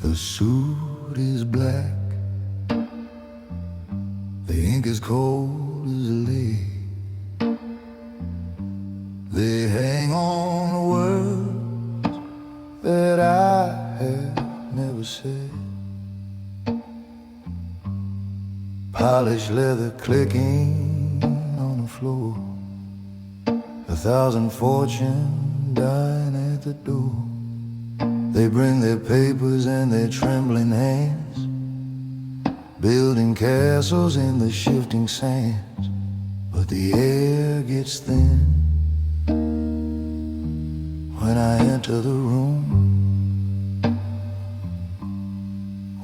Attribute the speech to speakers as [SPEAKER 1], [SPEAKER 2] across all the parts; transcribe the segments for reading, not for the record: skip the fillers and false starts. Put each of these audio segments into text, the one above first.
[SPEAKER 1] The suit is black, the ink is cold as lead. They hang on words that I have never said. Polished leather clicking on the floor, 1,000 fortune dying at the door. They bring their papers and their trembling hands, building castles in the shifting sands. But the air gets thin when I enter the room,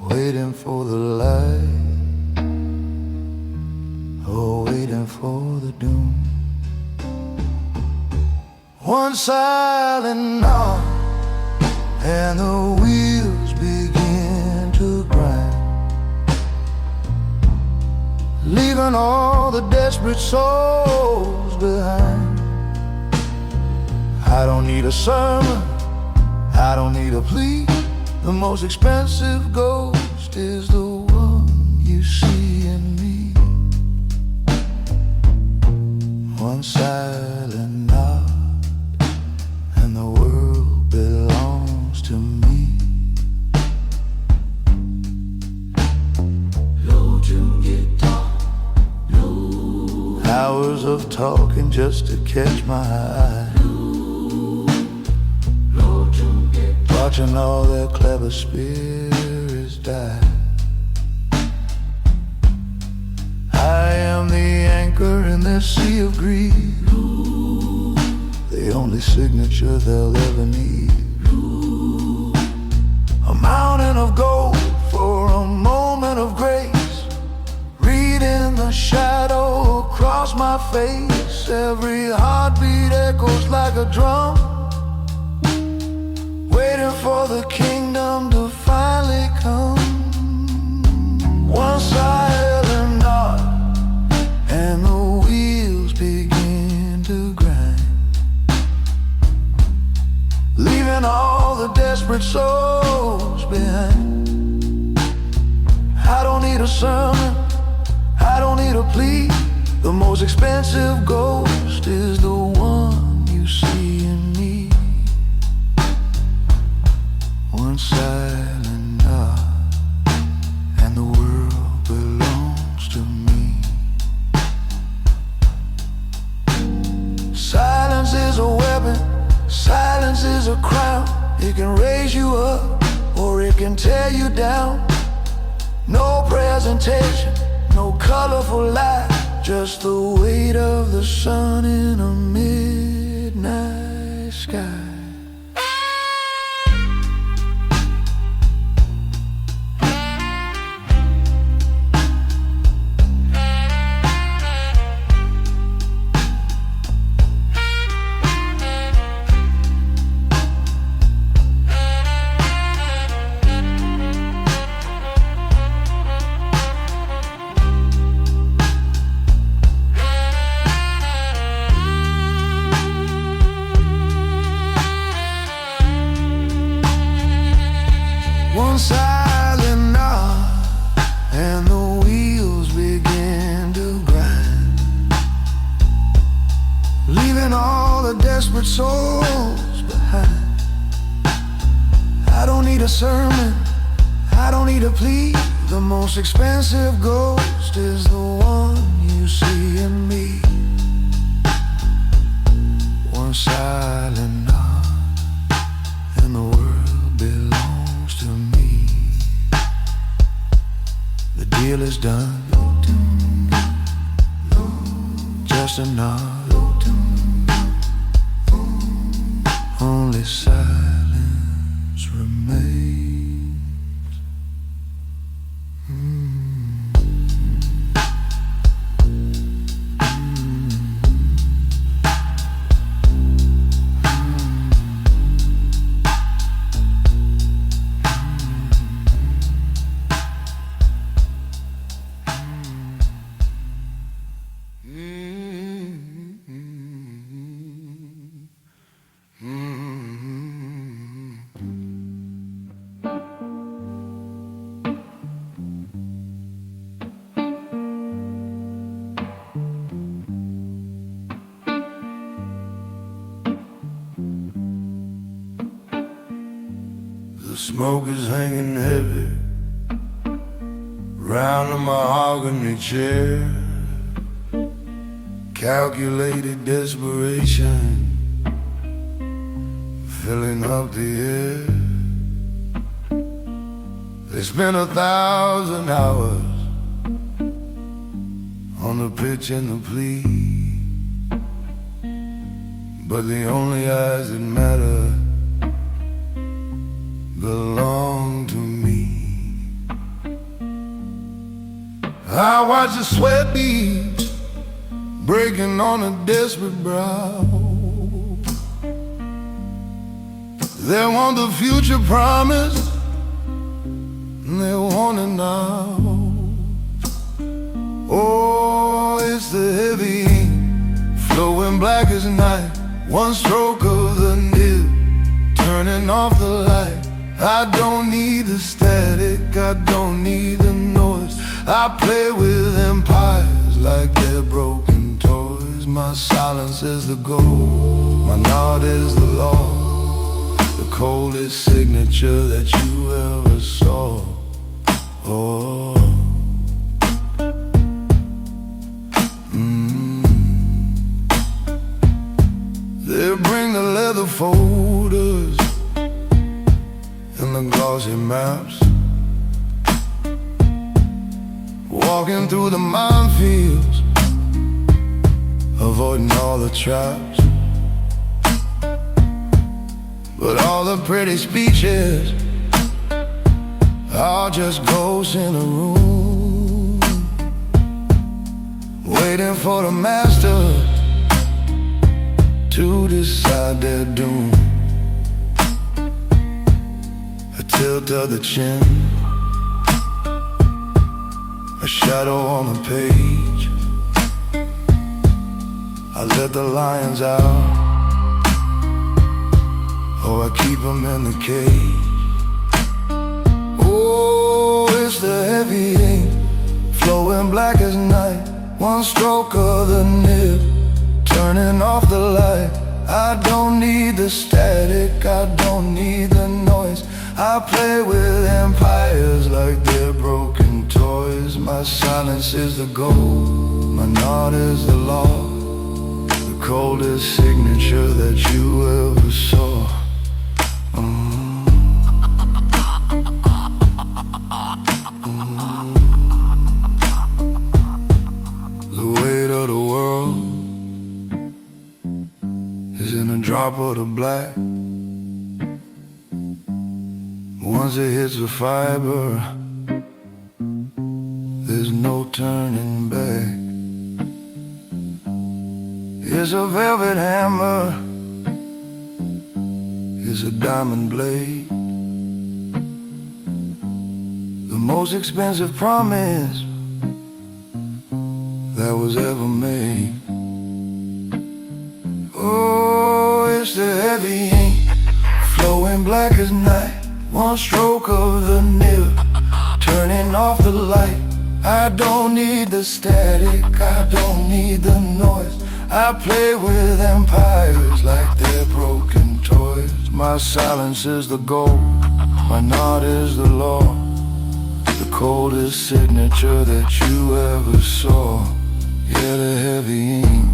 [SPEAKER 1] waiting for the light, oh, waiting for the doom. One silent knock and the wheels begin to grind, leaving all the desperate souls behind. I don't need a sermon, I don't need a plea. The most expensive ghost is the one you see in me. One silent nod and the world belongs to me. Low tune guitar, low. Hours of talking just to catch my eye, watching all their clever spirits die. I am the anchor in their sea of greed, the only signature they'll ever need. A mountain of gold for a moment of grace, reading the shadow across my face. Every heartbeat echoes like a drum, waiting for the kingdom to finally come. One silent nod and the wheels begin to grind, leaving all the desperate souls behind. I don't need a sermon, I don't need a plea. The most expensive ghost is the one you see in me. One silent nod and the world belongs to me. Silence is a weapon, silence is a crown. It can raise you up or it can tear you down. No presentation, no colorful light, just the weight of the sun in a midnight sky. One silent nod and the wheels begin to grind, leaving all the desperate souls behind. I don't need a sermon, I don't need a plea. The most expensive ghost is the one you see in me. One silent nod and the world belongs to me. The deal is done, just a nod, only silence remains. The smoke is hanging heavy round the mahogany chair. Calculated desperation filling up the air. They spent 1,000 hours on the pitch and the plea, but the only eyes that matter belong to me. I watch the sweat beads breaking on a desperate brow. They want the future promised, and they want it now. Oh, it's the heavy ink flowing black as night. One stroke of the nib turning off the light. I don't need the static, I don't need the noise. I play with empires like they're broken toys. My silence is the goal, my nod is the law, the coldest signature that you ever saw. Oh. They bring the leather folders and the glossy maps, walking through the minefields, avoiding all the traps. But all the pretty speeches are just ghosts in a room, waiting for the master to decide their doom. A tilt of the chin, a shadow on the page. I let the lions out, oh, I keep them in the cage. Oh, it's the heavy ink flowing black as night. One stroke of the nib turning off the light. I don't need the static, I don't need the noise. I play with empires like they're broken toys. My silence is the goal, my nod is the law, the coldest signature that you ever saw. The weight of the world is in a drop of the black. Once it hits the fiber, there's no turning back. It's a velvet hammer, it's a diamond blade, the most expensive promise that was ever made. Oh, it's the heavy ink flowing black as night. One stroke of the nib turning off the light. I don't need the static, I don't need the noise. I play with empires like they're broken toys. My silence is the goal, my nod is the law, the coldest signature that you ever saw. Yeah, the heavy ink.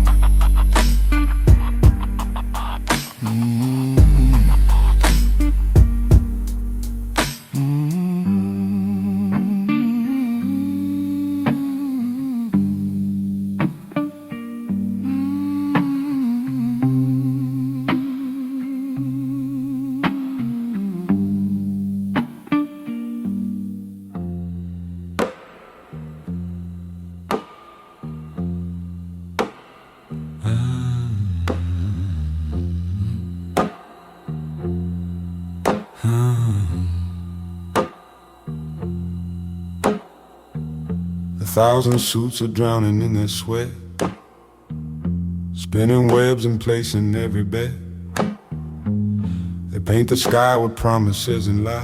[SPEAKER 2] A thousand suits are drowning in their sweat, spinning webs and placing every bet. They paint the sky with promises and lies,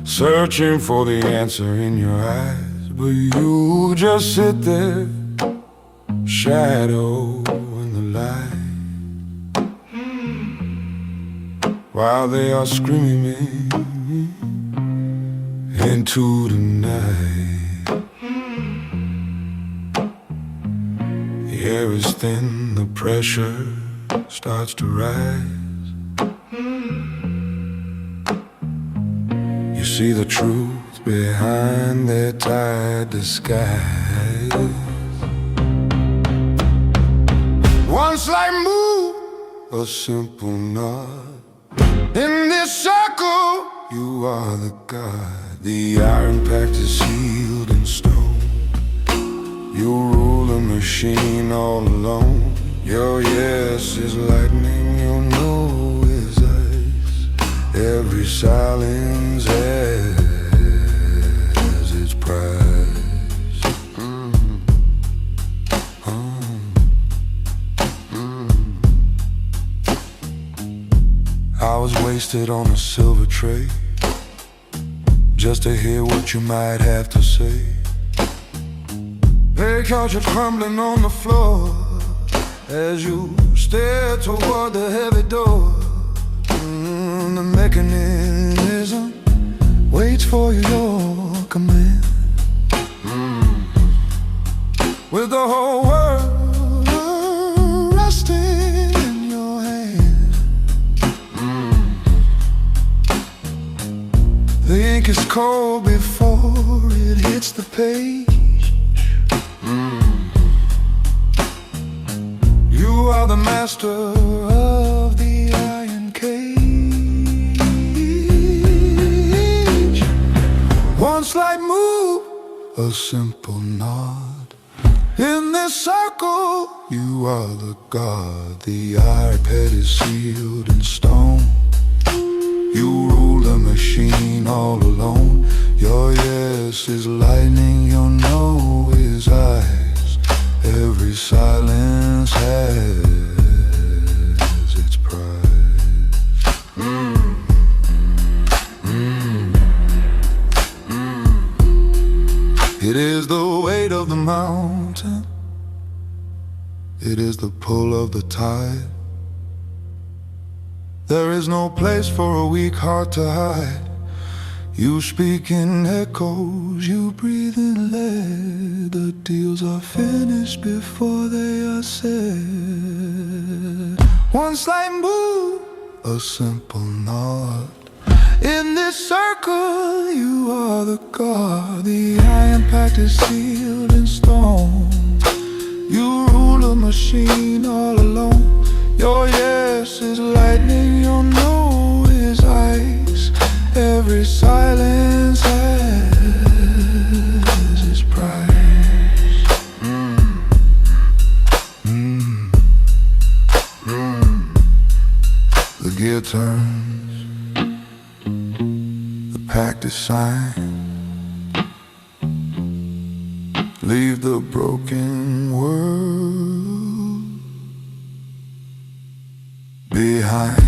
[SPEAKER 2] searching for the answer in your eyes. But you just sit there, shadow in the light. while they are screaming me into the night. The air is thin, the pressure starts to rise. You see the truth behind their tired disguise. One slight move, a simple nod. In this circle, you are the god. The iron pact is sealed in stone. You rule the machine all alone. Your yes is lightning, your no is ice. Every silence has its price. I was wasted on a silver tray, just to hear what you might have to say. Pick out your crumbling on the floor as you stare toward the heavy door. The mechanism waits for your command. With the whole world resting in your hand. The ink is cold before it hits the page. You are the master of the iron cage. One slight move, a simple nod. In this circle, you are the god. The iPad is sealed in stone. You rule the machine all alone. Your yes is lightning, your no is ice. Every silence has its price. It is the weight of the mountain. It is the pull of the tide. There is no place for a weak heart to hide. You speak in echoes, you breathe in lead. The deals are finished before they are said. One slight move, a simple nod. In this circle, you are the god. The iron pact is sealed in stone. You rule a machine all alone. Your yes is lightning, your no is ice. Every silence has its price. The gear turns, the pact is signed. Leave the broken world behind.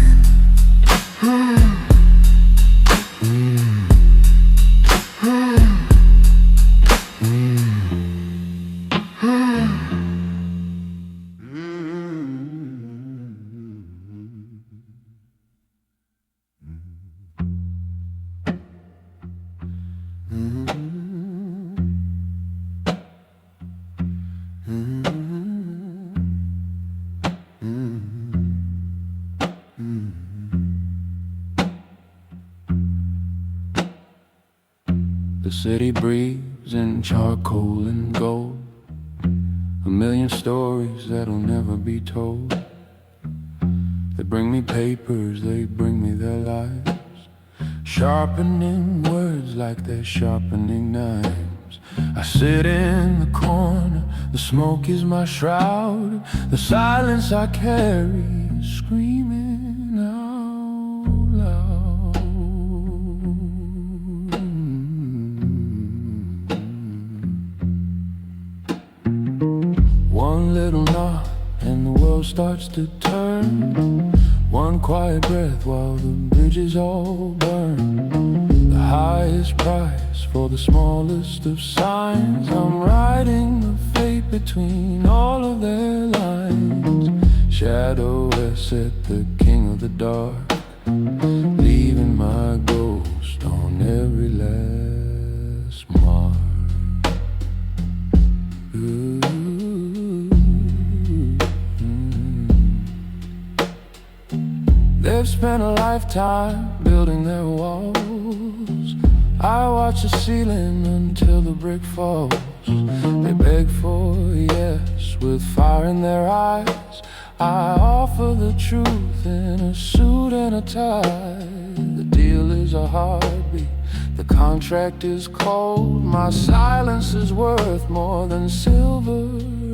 [SPEAKER 3] The city breathes in charcoal and gold. A million stories that'll never be told. They bring me papers, they bring me their lives, sharpening words like they're sharpening knives. I sit in the corner, the smoke is my shroud. The silence I carry is screaming out loud. One little knot and the world starts to turn. One quiet breath while the bridges all burn. The highest price for the smallest of signs. I'm writing the fate between all of their lines. Shadow has set the king of the dark. leaving my ghost on every last mark. Ooh. They've spent a lifetime building their walls. I watch the ceiling until the brick falls. They beg for yes with fire in their eyes. I offer the truth in a suit and a tie. The deal is a heartbeat, the contract is cold. My silence is worth more than silver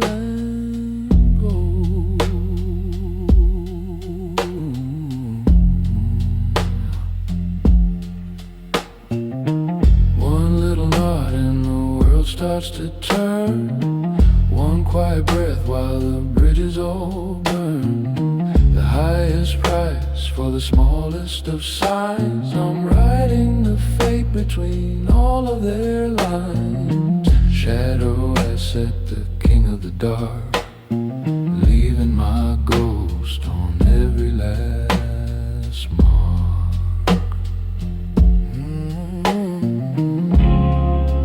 [SPEAKER 3] and gold. One little knot and the world starts to turn. One quiet breath while the bridges all burn. The highest price for the smallest of signs. I'm writing the fate between all of their lines. Shadow asset, the king of the dark, leaving my ghost on every last mark.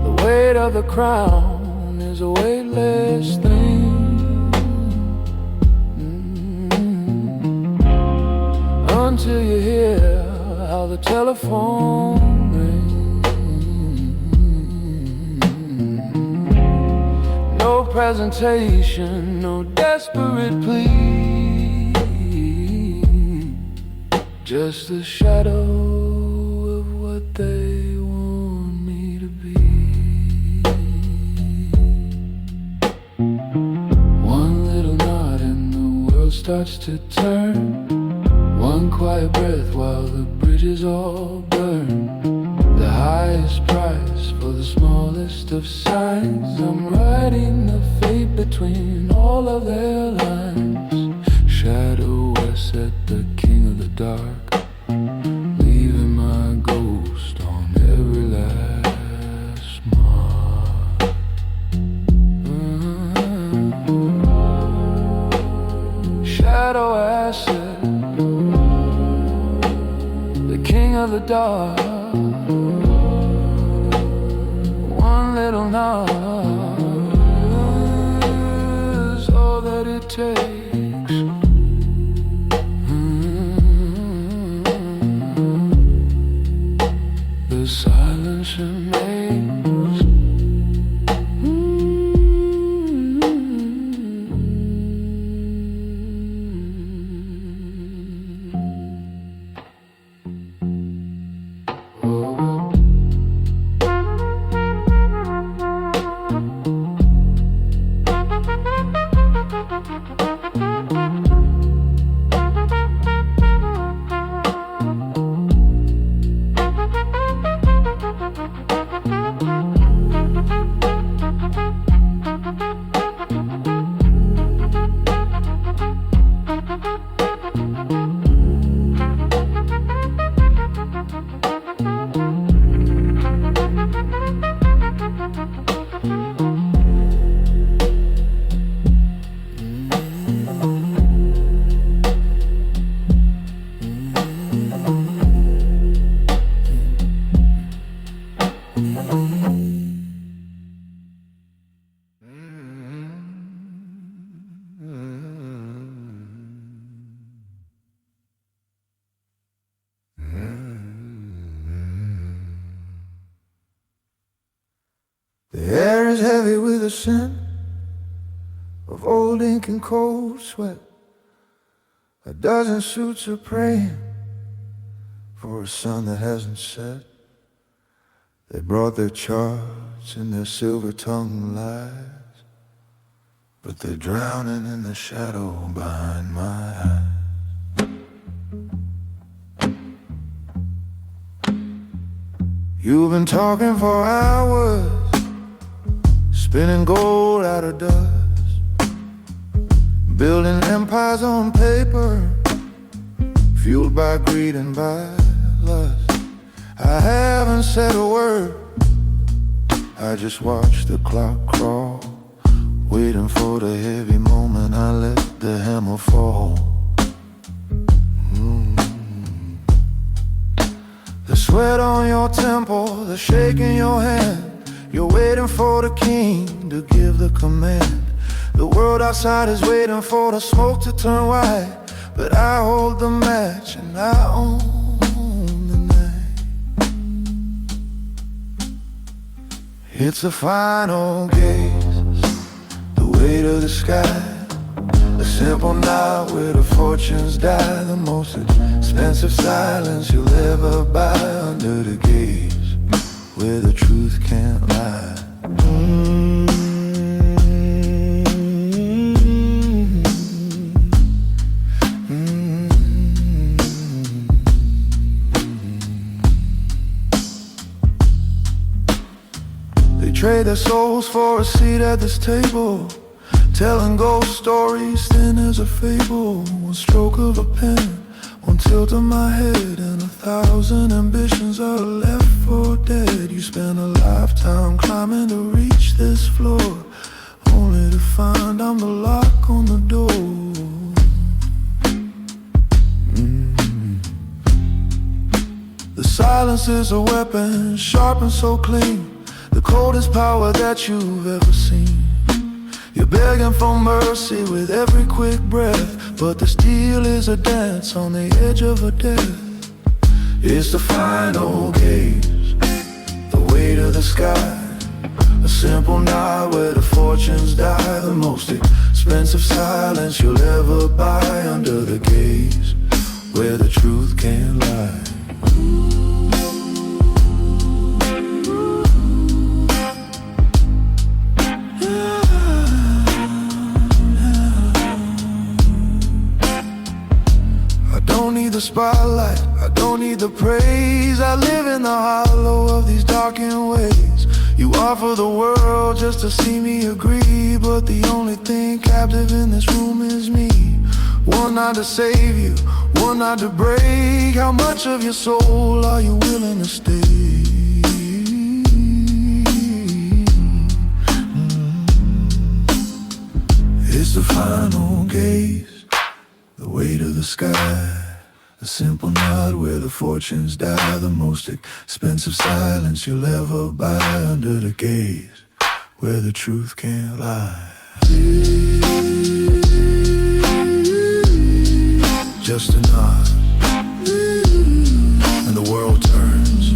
[SPEAKER 3] The weight of the crown is a weightless thing. Until you hear how the telephone rings. No presentation, no desperate plea, just the shadow of what they want me to be. One little knot and the world starts to turn. One quiet breath while the bridges all burn. The highest price for the smallest of signs. I'm writing the fate between all of their lines. Shadow asset, the king of the dark, leaving my ghost on every last mark. Shadow asset, king of the dark. One little knot is all that it takes. The silence remains.
[SPEAKER 1] The air is heavy with the scent of old ink and cold sweat. A dozen suits are praying for a sun that hasn't set. They brought their charts and their silver-tongued lies, but they're drowning in the shadow behind my eyes. You've been talking for hours, spinning gold out of dust, building empires on paper, fueled by greed and by lust. I haven't said a word, I just watch the clock crawl, waiting for the heavy moment I let the hammer fall. The sweat on your temple, the shake in your hand. You're waiting for the king to give the command. The world outside is waiting for the smoke to turn white, but I hold the match and I own the night. It's the final gaze, the weight of the sky. A simple night where the fortunes die. The most expensive silence you'll ever buy. Under the gaze where the truth can't lie. They trade their souls for a seat at this table, telling ghost stories thin as a fable. One stroke of a pen, one tilt of my head, and 1,000 ambitions are left for dead. You spend a lifetime climbing to reach this floor, only to find I'm the lock on the door. The silence is a weapon, sharp and so clean, the coldest power that you've ever seen. You're begging for mercy with every quick breath, but the steel is a dance on the edge of a death. It's the final gaze, the weight of the sky. A simple night where the fortunes die. The most expensive silence you'll ever buy. Under the gaze where the truth can't lie. I don't need the spotlight, I don't need the praise. I live in the hollow of these darkened ways. You offer the world just to see me agree, but the only thing captive in this room is me. One night to save you, one night to break. How much of your soul are you willing to stay? It's the final gaze, the weight of the sky. A simple nod where the fortunes die. The most expensive silence you'll ever buy. Under the gaze where the truth can't lie. Just a nod, and the world turns.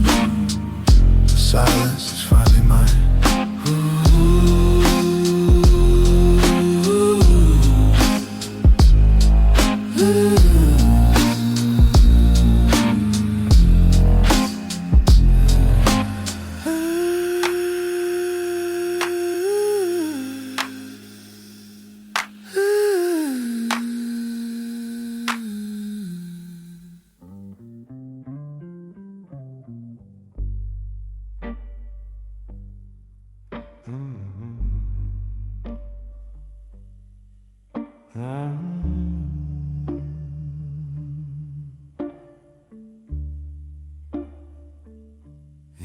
[SPEAKER 1] The silence is finally mine.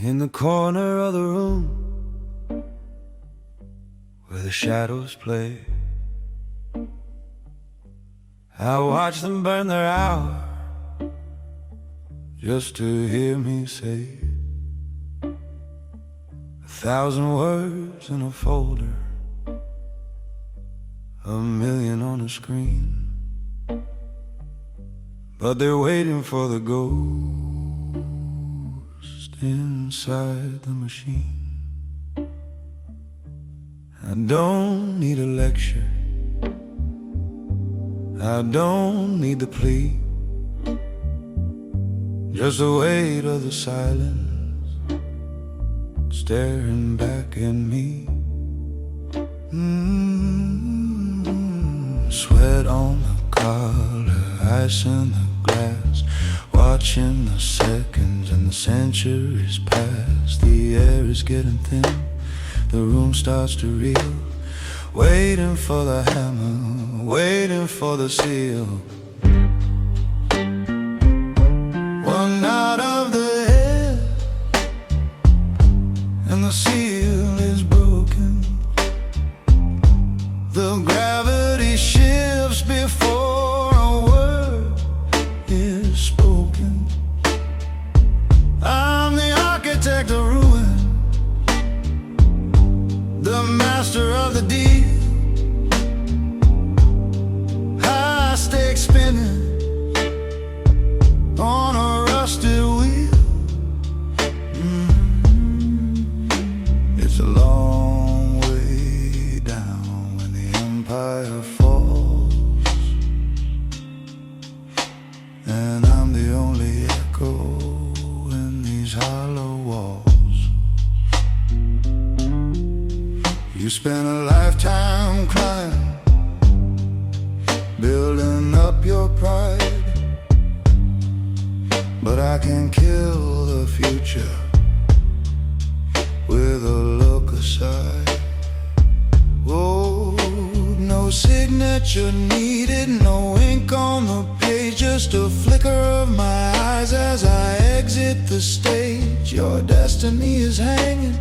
[SPEAKER 1] In the corner of the room where the shadows play, I watch them burn their hour just to hear me say 1,000 words in a folder, 1,000,000 on a screen, but they're waiting for the ghost inside the machine. I don't need a lecture, I don't need the plea, just the weight of the silence staring back at me. Sweat on the collar, ice in the glass, watching the seconds and the centuries pass. The air is getting thin, the room starts to reel, waiting for the hammer, waiting for the seal. One out of the head, and the seal is broken. The gravity shifts before a word is spoken.
[SPEAKER 2] spent a lifetime climbing, building up your pride, but I can kill the future with a look aside. Oh, no signature needed, no ink on the page, just a flicker of my eyes as I exit the stage. Your destiny is hanging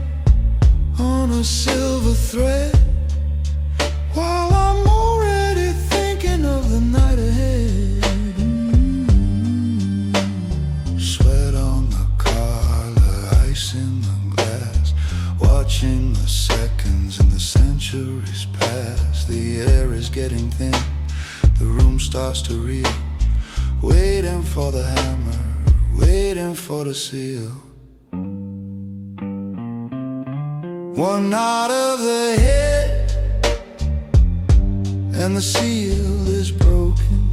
[SPEAKER 2] on a silver thread, while I'm already thinking of the night ahead. Sweat on the collar, ice in the glass, watching the seconds and the centuries pass. The air is getting thin, the room starts to reel, waiting for the hammer, waiting for the seal. One nod of the head and the seal is broken.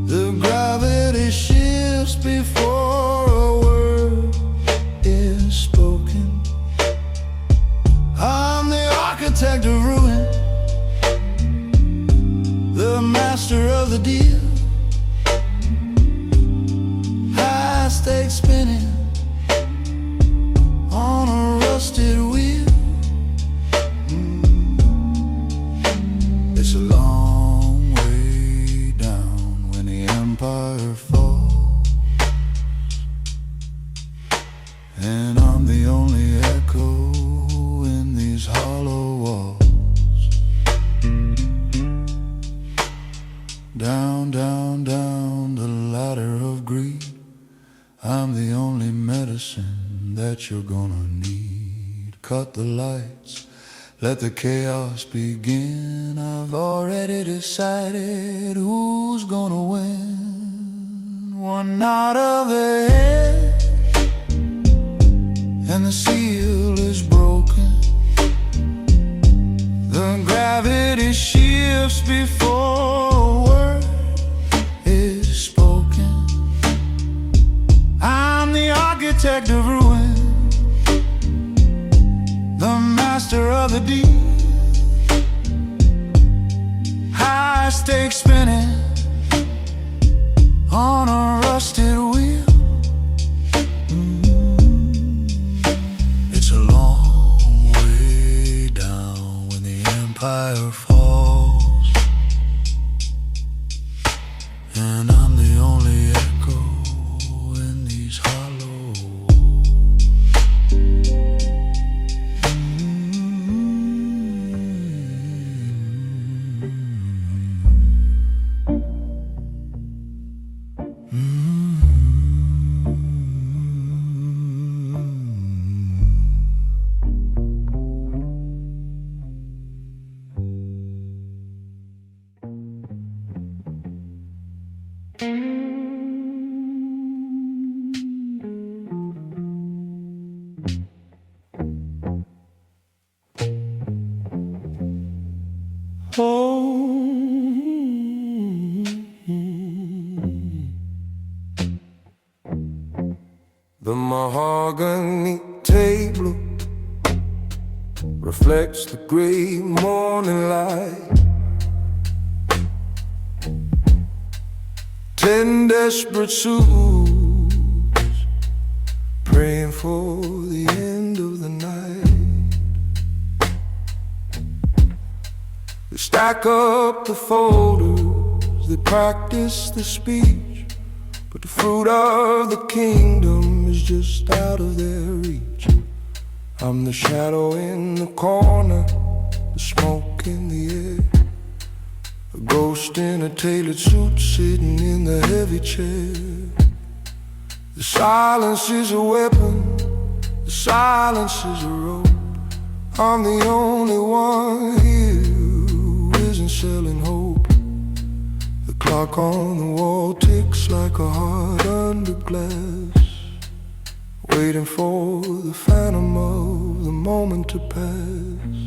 [SPEAKER 2] The gravity shifts before a word is spoken. I'm the architect of ruin, the master of the deal. High stakes spinning on a rusted wheel. It's a long way down when the empire falls, and I'm the only echo in these hollow walls. Down, down, down the ladder of greed, I'm the only medicine that you're gonna need. Cut the lights, let the chaos begin. I've already decided who's gonna win. One nod of the head and the seal is broken. The gravity shifts before a word is spoken. I'm the architect of ruin, the master of the deep. High stakes spinning on a rusted wheel. It's a long way down when the empire falls, and I'm the only echo in these hollows.
[SPEAKER 3] The mahogany table reflects the gray morning light. 10 desperate souls praying for the end of the night. They stack up the folders, they practice the speech, but the fruit of the kingdom is just out of their reach. I'm the shadow in the corner, the smoke in the air, a ghost in a tailored suit sitting in the heavy chair. The silence is a weapon, the silence is a rope. I'm the only one here who isn't selling hope. The clock on the wall ticks like a heart under glass, waiting for the phantom of the moment to pass.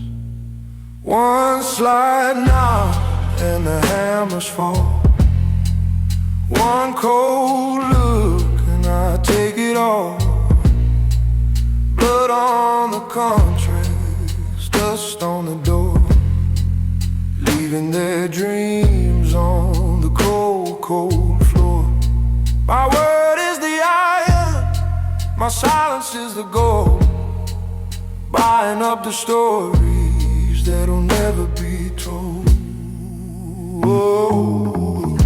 [SPEAKER 3] One slight nod and the hammers fall. One cold look and I take it all. Blood on the contract,
[SPEAKER 2] dreams on the cold, cold floor. My word is the iron, my silence is the gold. Buying up the stories that'll never be told. Whoa.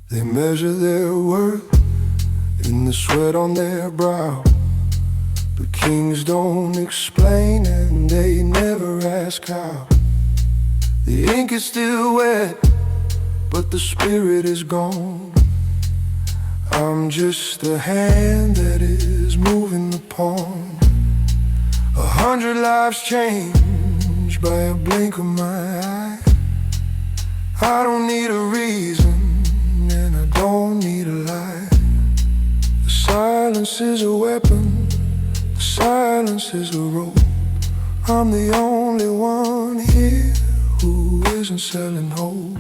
[SPEAKER 2] They measure their worth in the sweat on their brow. But kings don't explain and they never ask how. The ink is still wet, but the spirit is gone. I'm just a hand that is moving the pawn. 100 lives changed by a blink of my eye. I don't need a reason and I don't need a lie. The silence is a weapon, the silence is a rope. I'm the only one here who isn't selling hope.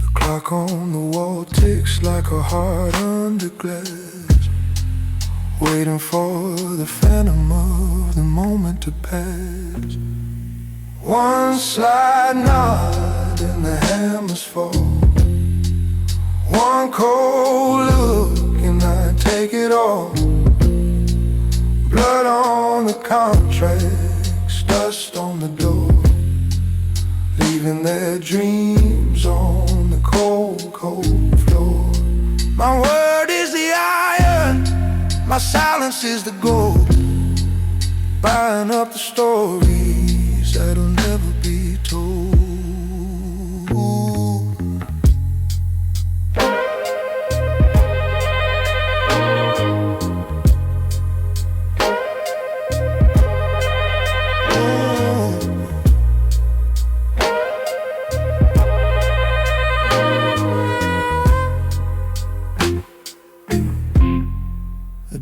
[SPEAKER 2] The clock on the wall ticks like a heart under glass, waiting for the phantom of the moment to pass. One slight nod and the hammers fall. One cold look and I take it all. Blood on the contracts, dust on the door, leaving their dreams on the cold, cold floor. My word is the iron, my silence is the gold. Buying up the stories that'll never be told.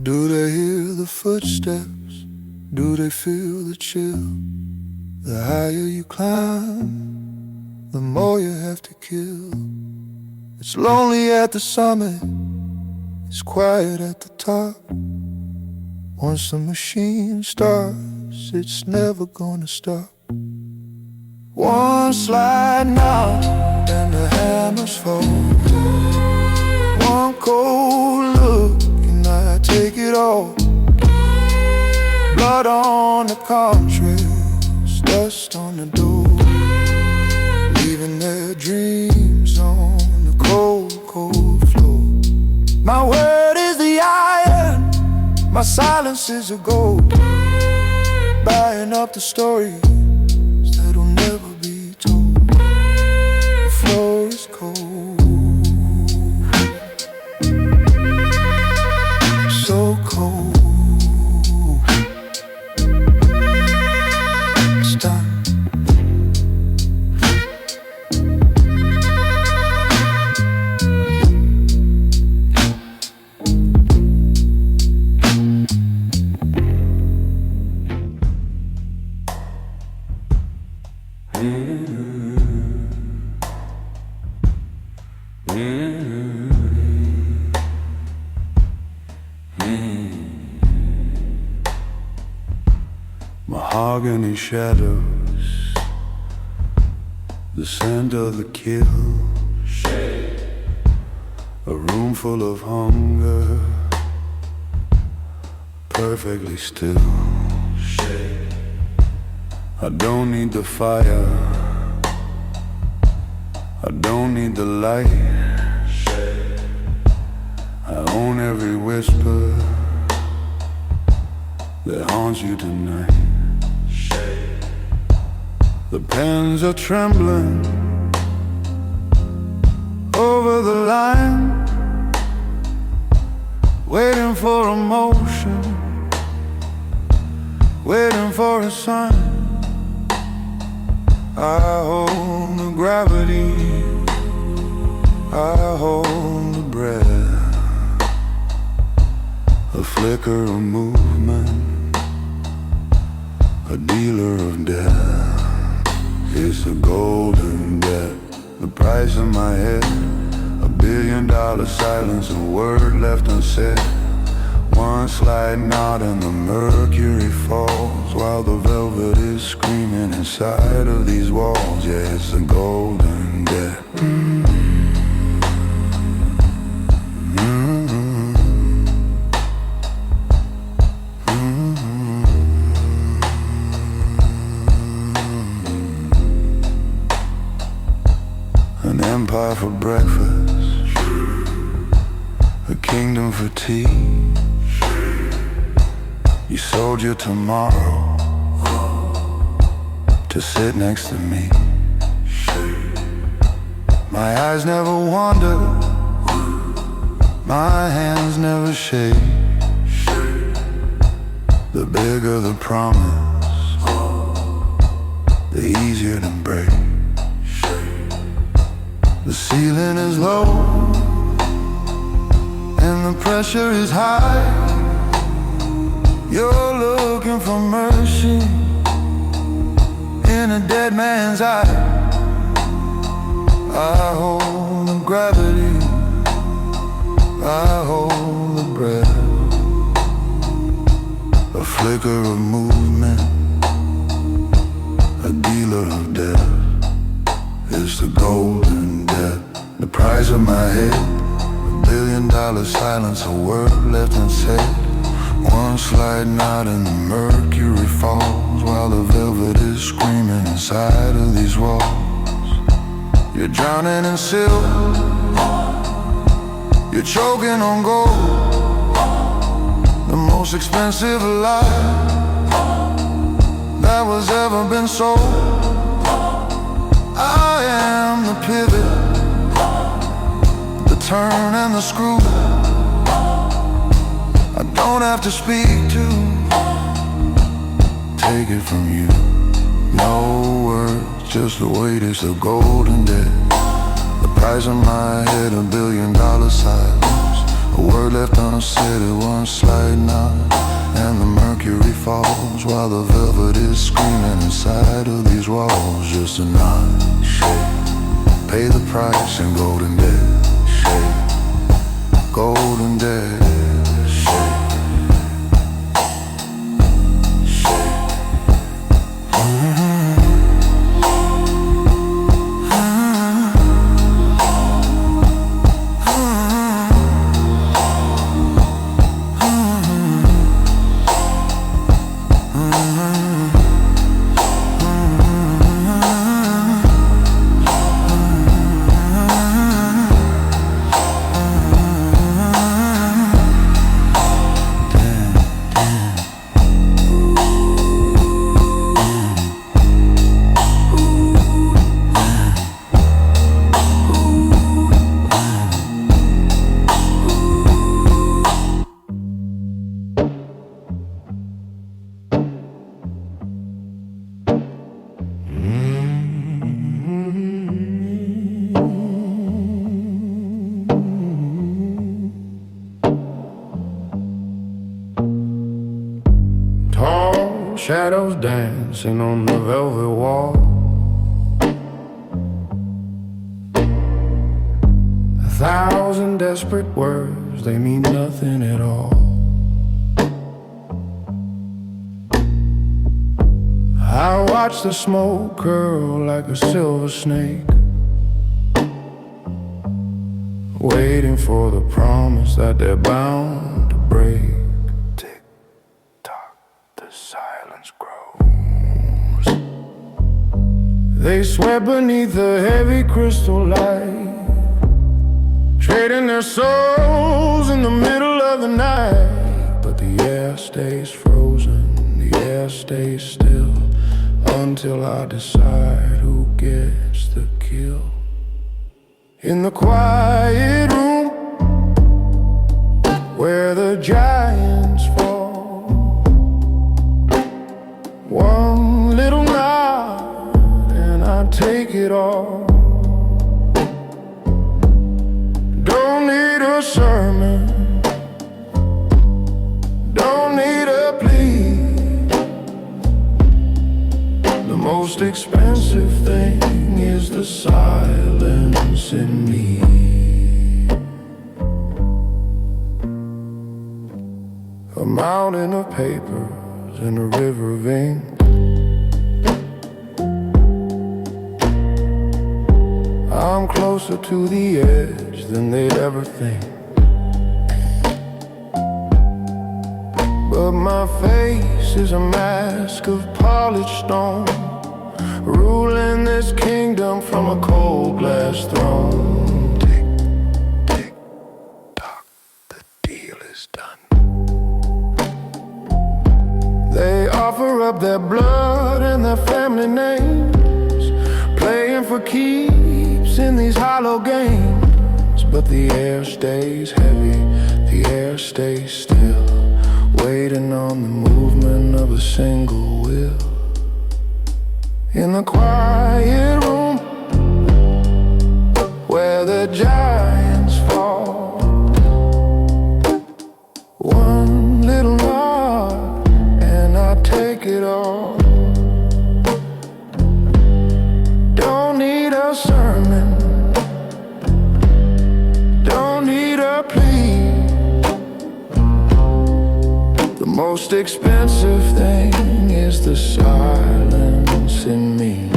[SPEAKER 2] Do they hear the footsteps? Do they feel the chill? The higher you climb, the more you have to kill. It's lonely at the summit, it's quiet at the top. Once the machine starts, it's never gonna stop. One slight nod and the hammers fall. One cold look and I take it all. Blood on the contracts, dust on the door, leaving their dreams on the cold, cold floor. My word is the iron, my silence is a gold. Buying up the stories that'll never be told. The floor is cold, so cold. It's done. Mahogany shadows, the scent of the kill, a room full of hunger, perfectly still. I don't need the fire, I don't need the light. I own every whisper that haunts you tonight. The pens are trembling over the line, waiting for emotion, waiting for a sign. I hold the gravity, I hold the breath, a flicker of movement, a dealer of death. It's a golden debt, the price of my head, $1 billion silence, a word left unsaid. One sliding out and the mercury falls, while the velvet is screaming inside of these walls. Yeah, it's the golden death. An empire for breakfast, a kingdom for tea. You sold your tomorrow to sit next to me. My eyes never wander, my hands never shake. The bigger the promise, the easier to break. The ceiling is low and the pressure is high. You're looking for mercy in a dead man's eye. I hold the gravity, I hold the breath. A flicker of movement, a dealer of death. It's the golden death. The price of my head, $1 billion silence, a word left unsaid. One sliding out and the mercury falls, while the velvet is screaming inside of these walls. You're drowning in silk, you're choking on gold. The most expensive alive that was ever been sold. I am the pivot, the turn and the screw. I don't have to speak to take it from you. No words, just the weight is the golden debt. The price of my head, $1 billion silence. A word left unsaid at one sliding out, and the mercury falls, while the velvet is screaming inside of these walls. Just a nod, shake, pay the price in golden debt. Shake, golden debt.
[SPEAKER 3] Shadows dancing on the velvet wall. 1,000 desperate words, they mean nothing at all. I watch the smoke curl like a silver snake, waiting for the promise that they're bound to break. Tick tock, the silence grows. They sweat beneath the heavy crystal light, trading their souls in the middle of the night. But the air stays frozen, the air stays still, until I decide who gets the kill. In the quiet room where the giants fall, one little nod and I take it all. Don't need a sermon, don't need a plea. The most expensive thing is the silence in me. a mountain of papers and a river of ink. I'm closer to the edge than they'd ever think. But my face is a mask of polished stone, ruling this kingdom from a cold glass throne. Tick, tick, tock, the deal is done. They offer up their blood and their family names, playing for keeps in these hollow games. But the air stays heavy, the air stays still, waiting on the movement of a single will. In the quiet room where the giants fall, one little nod and I take it all. Don't need a sermon, don't need a plea. The most expensive thing is the silence in me.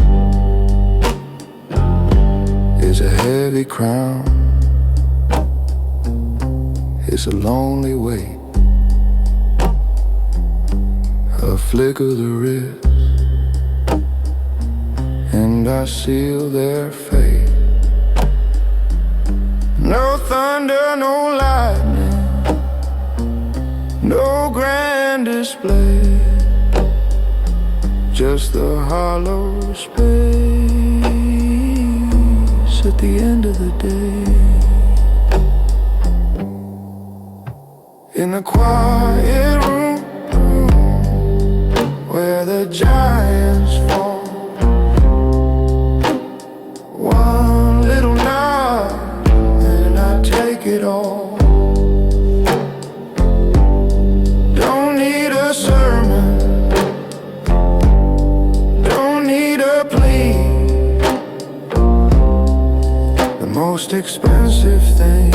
[SPEAKER 3] It's a heavy crown, it's a lonely weight, a flick of the wrist, and I seal their fate. No thunder, no lightning, no grand display, just the hollow space at the end of the day. In the quiet room where the giants fall, one little nod and I take it all. Don't need a sermon, don't need a plea. The most expensive thing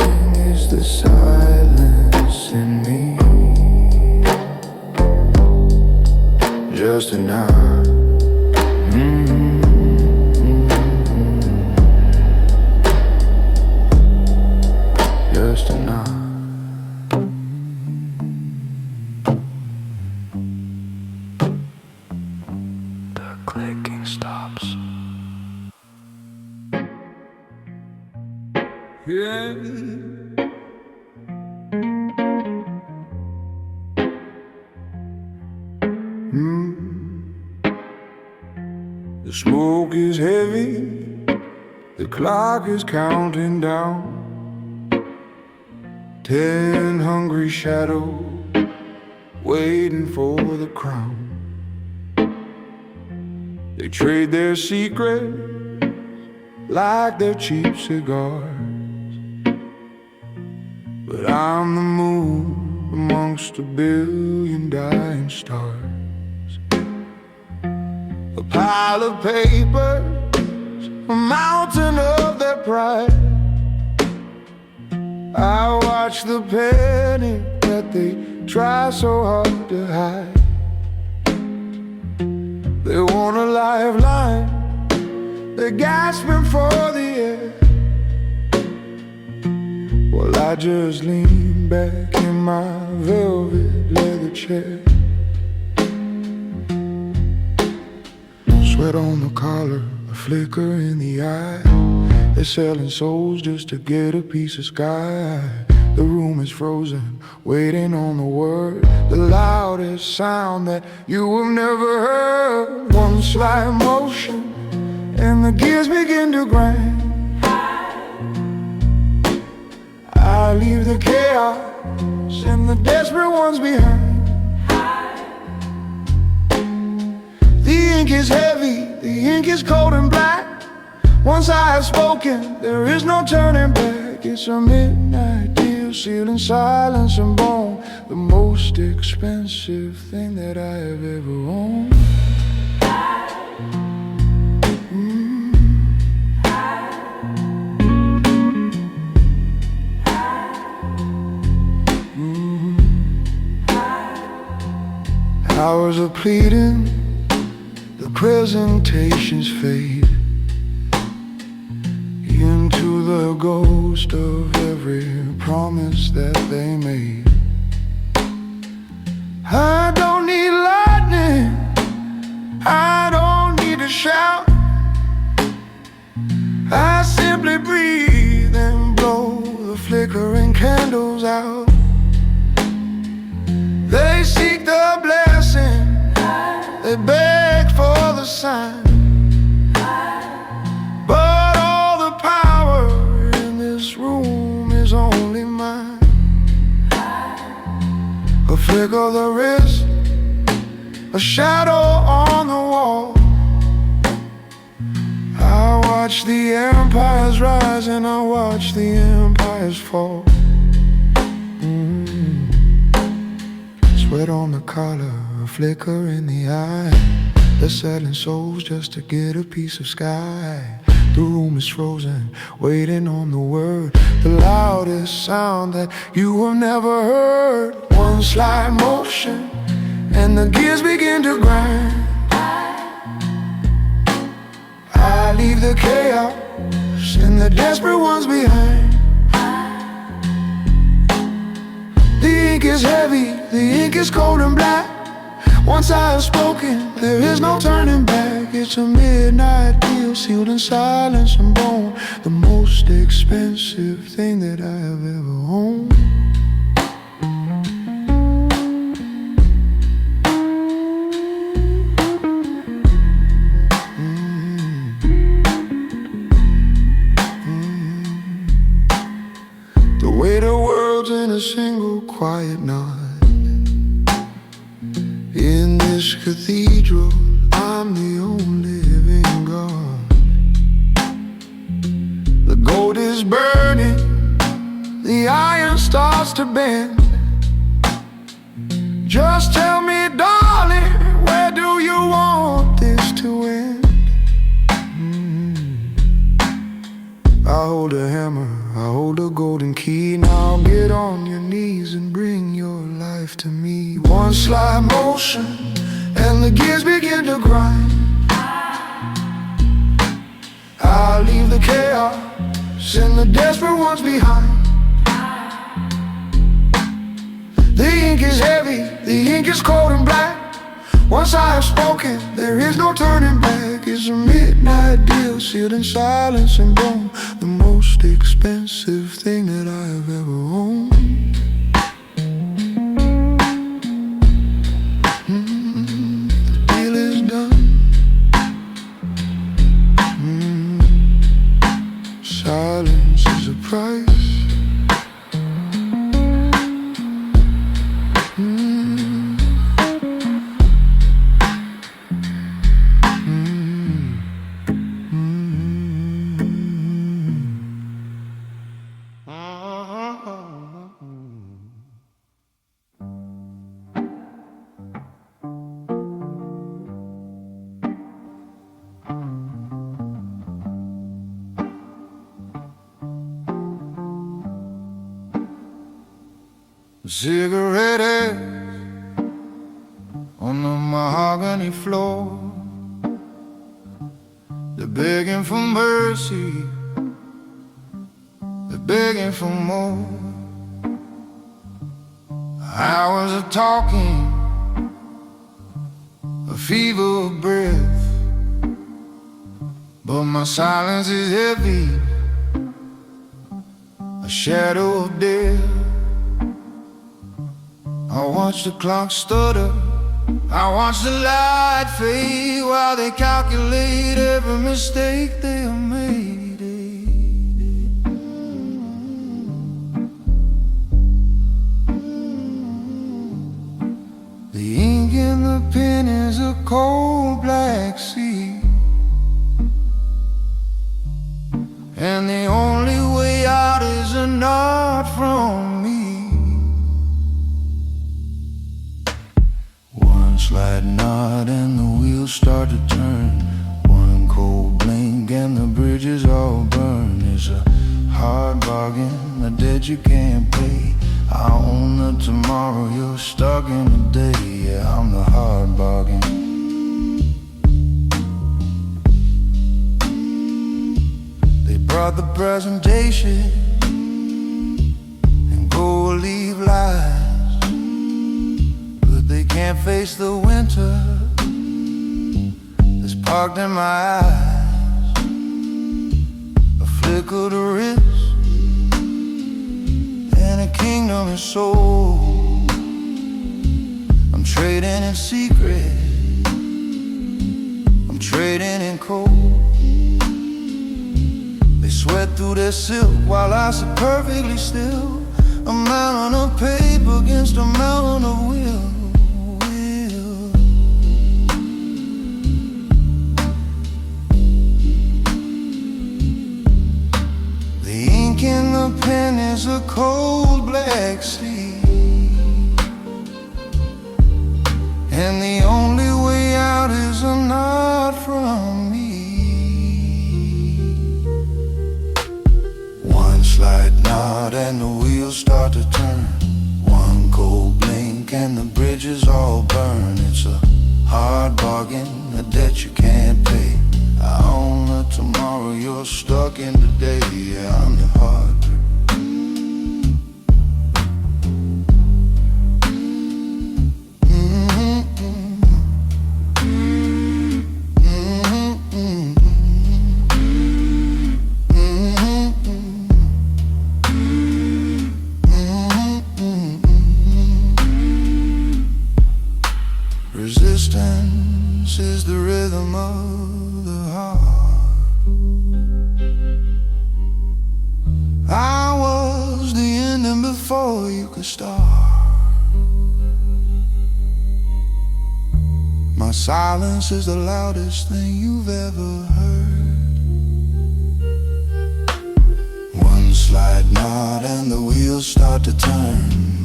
[SPEAKER 3] is the silence in me. Just a nod. Just a nod. The clicking stops.
[SPEAKER 2] Yeah. The smoke is heavy, the clock is counting down. 10 hungry shadows waiting for the crown. They trade their secrets like they're cheap cigars. But I'm the moon amongst a billion dying stars. A pile of papers, a mountain of their pride. I watch the panic that they try so hard to hide. They want a lifeline, they're gasping for the air, while I just lean back in my velvet leather chair. Sweat on the collar, a flicker in the eye. They're selling souls just to get a piece of sky. The room is frozen, waiting on the word, the loudest sound that you have never heard. One slight motion, and the gears begin to grind. I leave the chaos and the desperate ones behind. The ink is heavy, the ink is cold and black. Once I have spoken, there is no turning back. It's a midnight deal, sealed in silence and bone, the most expensive thing that I have ever owned. Hours of pleading, the presentations fade into the ghost of every promise that they made. I don't need lightning, I don't need to shout. I simply breathe and blow the flickering candles out. They seek the blessing, they beg for the sign, but all the power in this room is only mine. A flick of the wrist, a shadow on the wall. I watch the empires rise and I watch the empires fall. Sweat on the collar, a flicker in the eye. They're selling souls just to get a piece of sky. The room is frozen, waiting on the word, the loudest sound that you have never heard. One slight motion and the gears begin to grind. I leave the chaos and the desperate ones behind. The ink is heavy, the ink is cold and black. Once I have spoken, there is no turning back. It's a midnight deal sealed in silence and bone, the most expensive thing that I have ever owned. The way the world's in a single quiet knot. In this cathedral, I'm the only living God. The gold is burning, the iron starts to bend. Just tell me, darling, where do you want this to end? I hold a hammer, I hold a golden key. Now get on your knees and bring your life to me. One slight motion and the gears begin to grind. I leave the chaos and the desperate ones behind. The ink is heavy, the ink is cold and black. Once I have spoken, there is no turning back. It's a midnight deal sealed in silence and bone, the most expensive thing that I have ever owned. The deal is done. Silence is a price. Cigarettes on the mahogany floor. They're begging for mercy, they're begging for more. Hours of talking, a fever of breath, but my silence is heavy, a shadow of death. I watch the clock stutter, I watch the light fade, while they calculate every mistake they have made. The ink in the pen is a cold black sea, and the only way out is a nod from me. Slight nod and the wheels start to turn. One cold blink and the bridges all burn. It's a hard bargain, a debt you can't pay.
[SPEAKER 1] I own the tomorrow, you're stuck in the day. Yeah, I'm the hard bargain. They brought the presentation and go leave lies, but they can't face the winter that's parked in my eyes. A flicker to wrist and a kingdom is sold. I'm trading in secret, I'm trading in cold. They sweat through their silk while I sit perfectly still. A mountain of paper against a mountain of will. The ink in the pen is a cold black sea, and the only way out is a nod from me. One slight nod and the wheels start to turn. One cold blink and the bridges all burn. It's a hard bargain, a debt you can't pay. I own the tomorrow, you're stuck in today. Yeah, I'm the hard. Resistance is the rhythm of the heart. I was the ending before you could start. My silence is the loudest thing you've ever heard. One slight nod and the wheels start to turn.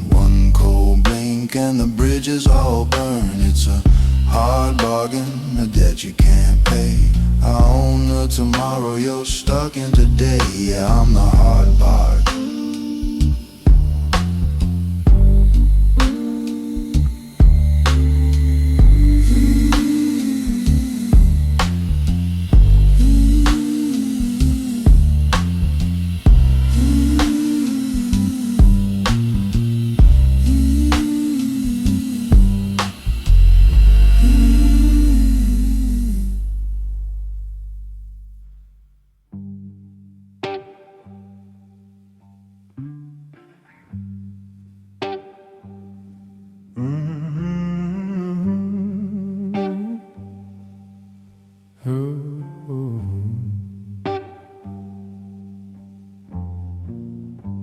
[SPEAKER 1] One cold blink and the bridges all burn. It's a hard bargain, a debt you can't pay. I own the tomorrow, you're stuck in today. Yeah, I'm the hard bargain.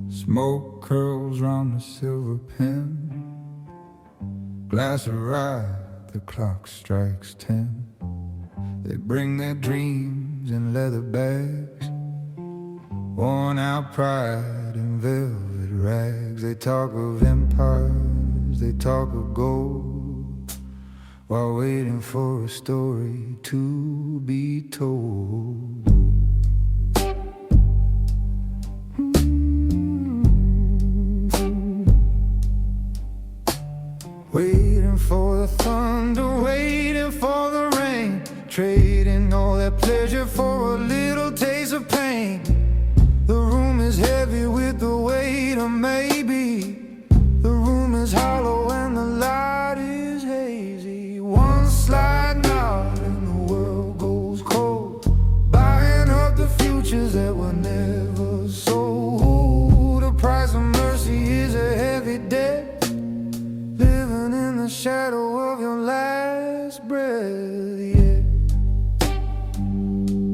[SPEAKER 4] Smoke curls round the silver pen. Glass of rye, the clock strikes 10. They bring their dreams in leather bags, worn out pride in velvet rags. They talk of empires, they talk of gold, while waiting for a story to be told. Waiting for the thunder, waiting for the rain, trading all their pleasure for a little taste of pain. The room is heavy with the weight of maybe. The room is hollow and the light is hazy. One slight nod and the world goes cold, buying up the futures that were never sold. The price of mercy is a heavy debt, the shadow of your last breath, yeah.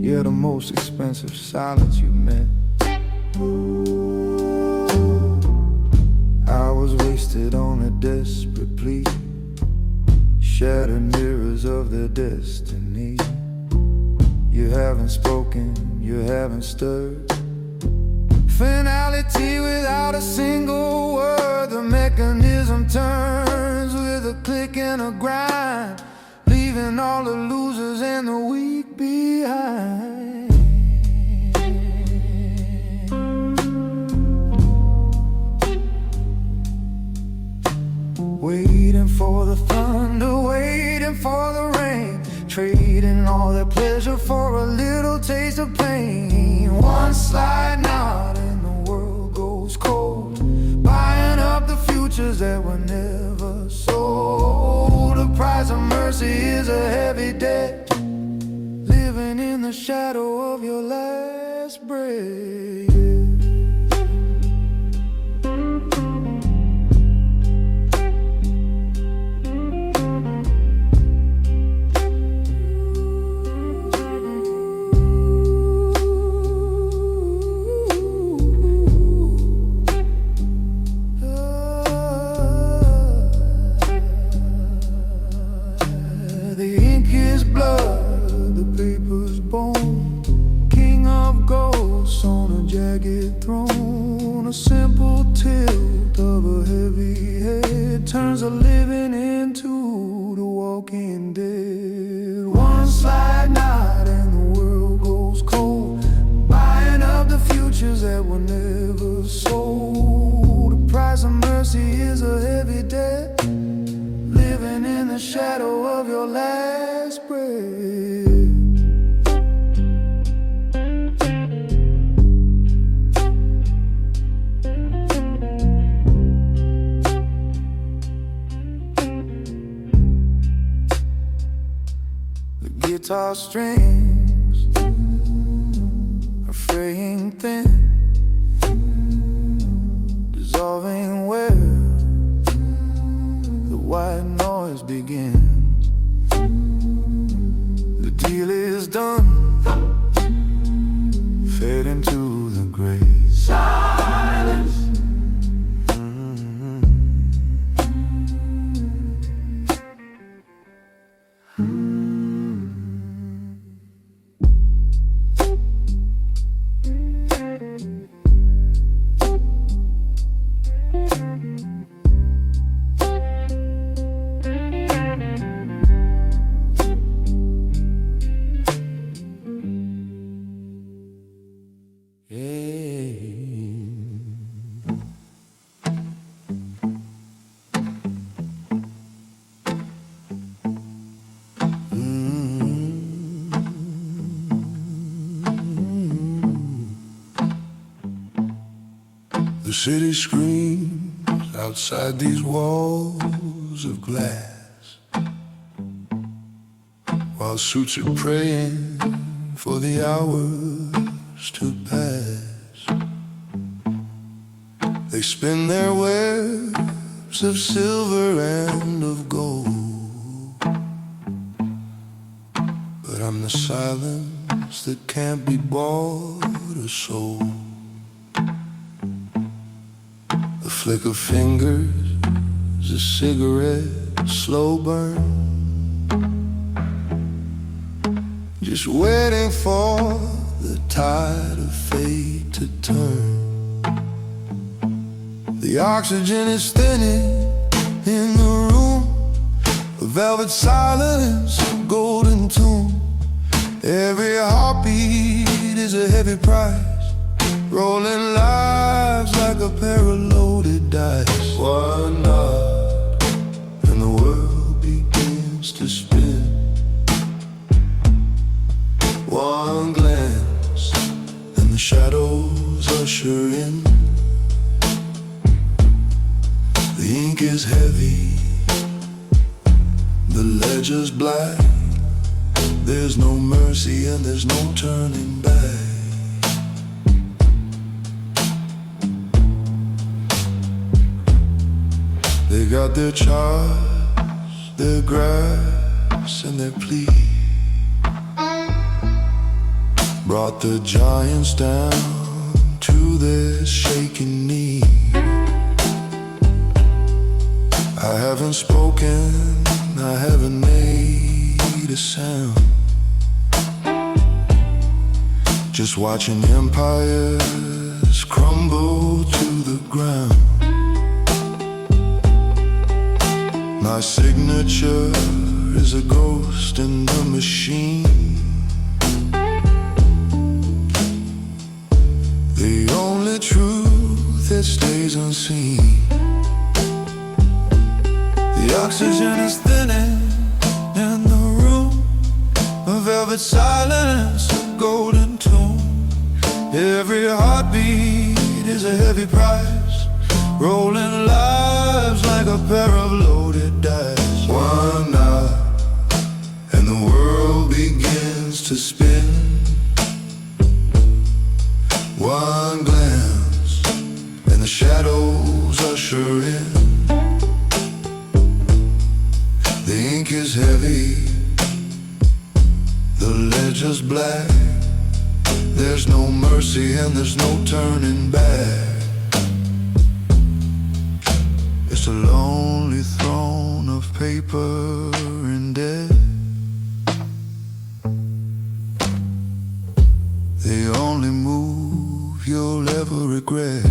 [SPEAKER 4] You're the most expensive silence you met. Hours wasted on a desperate plea, shattered mirrors of their destiny. You haven't spoken, you haven't stirred. Finality without a single word. The mechanism turns with a click and a grind, leaving all the losers and the weak behind. pleasure for a little taste of pain. One slight nod and the world goes cold, buying up the futures that were never sold. The price of mercy is a heavy debt, living in the shadow of your last breath. Throne, a simple tilt of a heavy head turns a living into the walking dead. One slight nod and the world goes cold, buying up the futures that were never sold. The price of mercy is a heavy debt, living in the shadow of your last breath. Guitar strings are fraying thin, dissolving where the white noise begins. The deal is done, fade into the gray silence.
[SPEAKER 2] The city screams outside these walls of glass, while suits are praying for the hours to pass. They spin their webs of silver and of gold, but I'm the silence that can't be bought or sold. A flick of fingers, a cigarette, slow burn, just waiting for the tide of fate to turn. The oxygen is thinning in the room, a velvet silence, a golden tune. Every heartbeat is a heavy price, rolling lives like a pair of loaded dice. One nod and the world begins to spin. One glance and the shadows usher in. The ink is heavy, the ledger's black. There's no mercy and there's no turning back. They got their charts, their graphs, and their plea. Brought the giants down to their shaking knee. I haven't spoken, I haven't made a sound, just watching empires crumble to the ground. My signature is a ghost in the machine. The only truth that stays unseen. The oxygen is thinning in the room, a velvet its silence a golden tune. Every heartbeat is a heavy price, rolling lives like a pair of loaded dice. One knot and the world begins to spin. One glance and the shadows usher in. The ink is heavy, the ledger's black. There's no mercy and there's no turning back. It's a lonely throne of paper and death. The only move you'll ever regret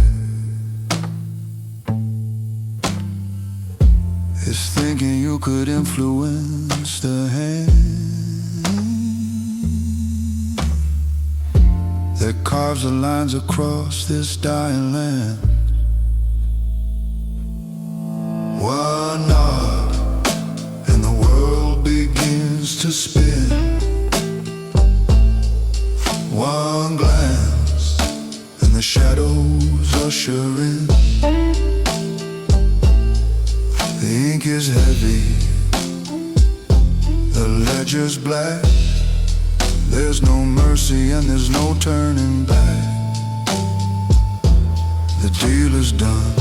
[SPEAKER 2] is thinking you could influence the hand that carves the lines across this dying land. One nod and the world begins to spin. One glance and the shadows usher in. The ink is heavy, the ledger's black. There's no mercy and there's no turning back. The deal is done.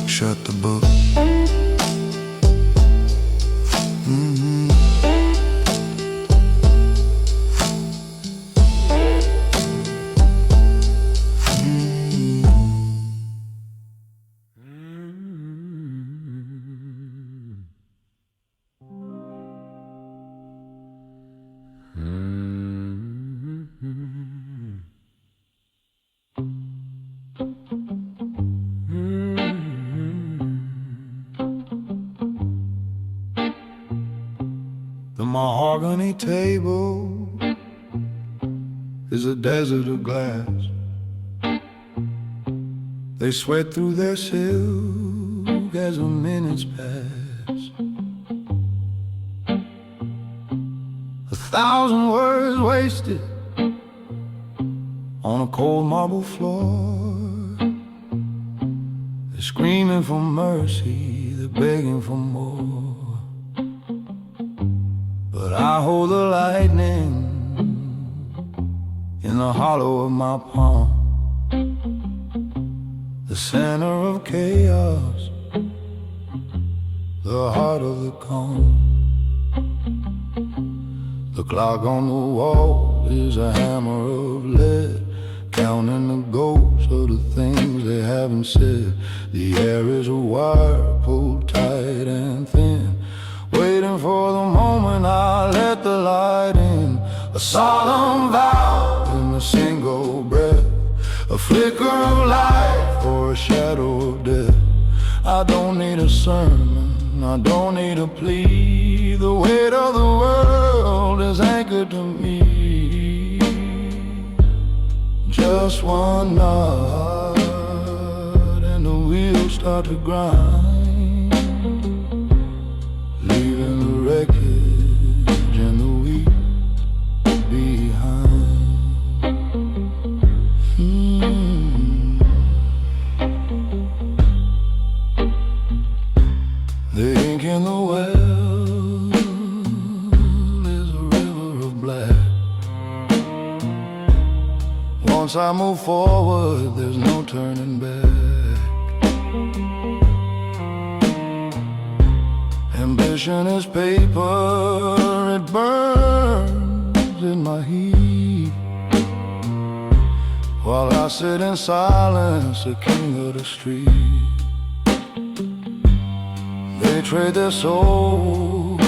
[SPEAKER 2] Shut the book. The mahogany table is a desert of glass. They sweat through their silk as the minutes pass. 1,000 words wasted on a cold marble floor. They're screaming for mercy, they're begging for more. But I hold the lightning in the hollow of my palm, the center of chaos, the heart of the calm. The clock on the wall is a hammer of lead, counting the ghosts of the things they haven't said. The air is a wire pulled tight and thin, waiting for the moment I let the light in. A solemn vow in a single breath, a flicker of light or a shadow of death. I don't need a sermon, I don't need a plea. The weight of the world is anchored to me. Just one nod and the wheels start to grind, leaving the wreckage and the wheat behind. The ink in the well is a river of black. Once I move forward, there's no turning back. Ambition is paper, it burns in my heat, while I sit in silence, the king of the street. They trade their souls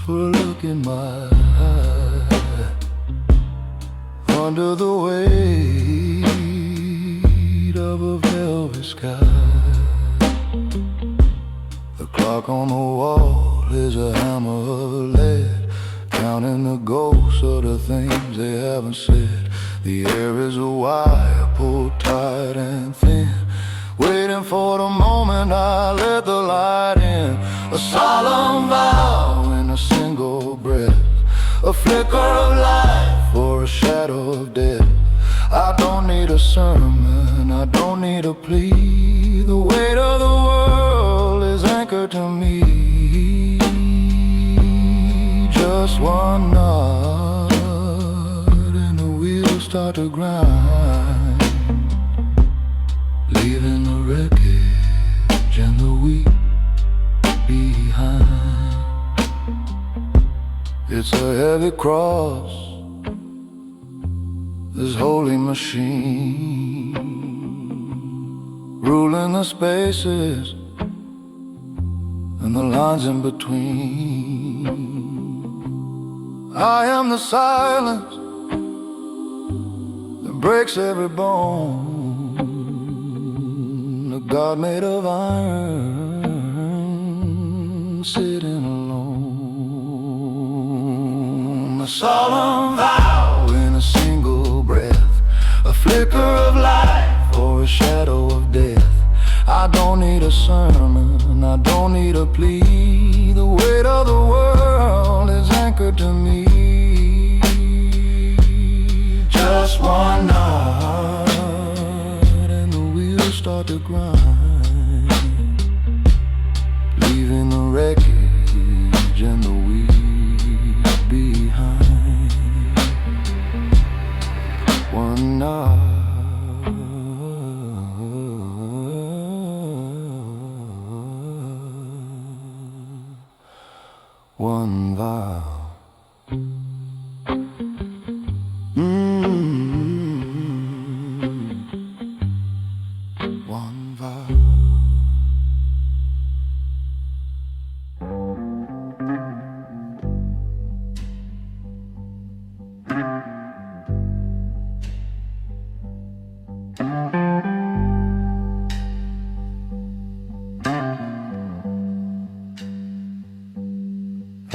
[SPEAKER 2] for a look in my eye, under the weight of a velvet sky. The clock on the wall is a hammer of lead, counting the ghosts of the things they haven't said. The air is a wire pulled tight and thin, waiting for the moment I let the light in. A solemn vow
[SPEAKER 1] breath, a flicker of life or a shadow of death. I don't need a sermon, I don't need a plea. The weight of the world is anchored to me. Just one nod and the wheels start to grind, leaving the wreckage and the weak behind. It's a heavy cross, this holy machine, ruling the spaces and the lines in between. I am the silence that breaks every bone, a God made of iron, sitting alone. A solemn vow in a single breath, a flicker of life or a shadow of death. I don't need a sermon, I don't need a plea. The weight of the world is anchored to me. Just one nod and the wheels start to grind, leaving the wreckage and the weak behind. One nod, one vow. One vow.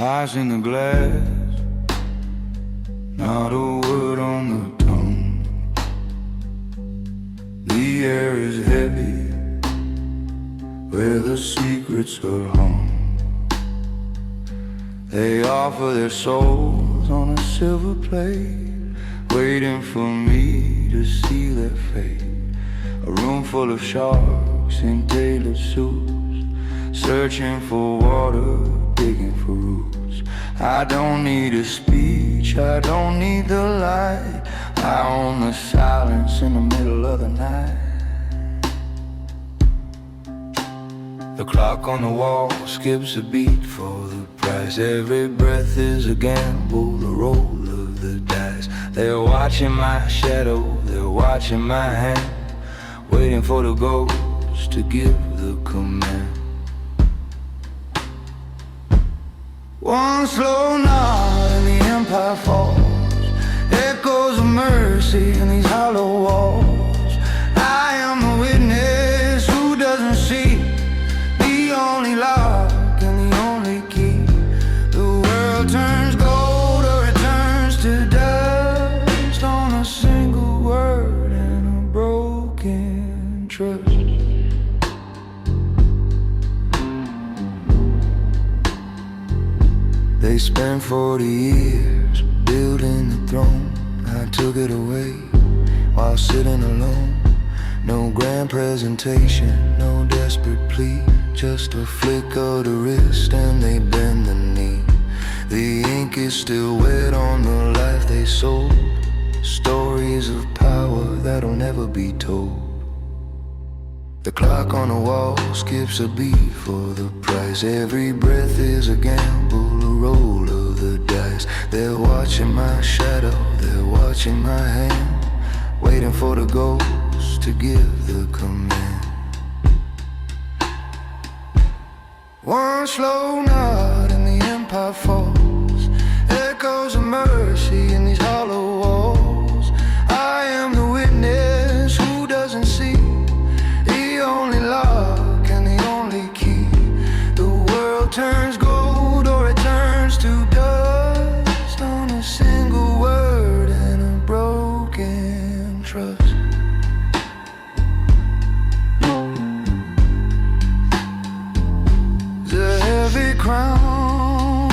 [SPEAKER 2] Eyes in the glass, not a word on the tongue. The air is heavy where the secrets are hung. They offer their souls on a silver plate, waiting for me to see their fate. A room full of sharks in tailored suits, searching for water, digging for roots. I don't need a speech, I don't need the light. I own the silence in the middle of the night. The clock on the wall skips a beat for the price. Every breath is a gamble, the roll of the dice. They're watching my shadow, they're watching my hand, waiting for the ghost to give the command. One slow nod and the empire falls, echoes of mercy in these hollow walls. I am the witness who doesn't see, the only lock and the only key. The world turns gold or it turns to dust on a single word and a broken trust. They spent 40 years building the throne. I took it away while sitting alone. No grand presentation, no desperate plea, just a flick of the wrist and they bend the knee. The ink is still wet on the life they sold, stories of power that'll never be told. The clock on the wall skips a beat for the price. Every breath is a gamble, a roll of the dice. They're watching my shadow, they're watching my hand, waiting for the ghost to give the command. One slow nod and the empire falls, echoes of mercy in these hollow walls. I am the witness who doesn't see, the only lock and the only key. The world turns gold or it turns to dust on a single word and a broken trust. The heavy crown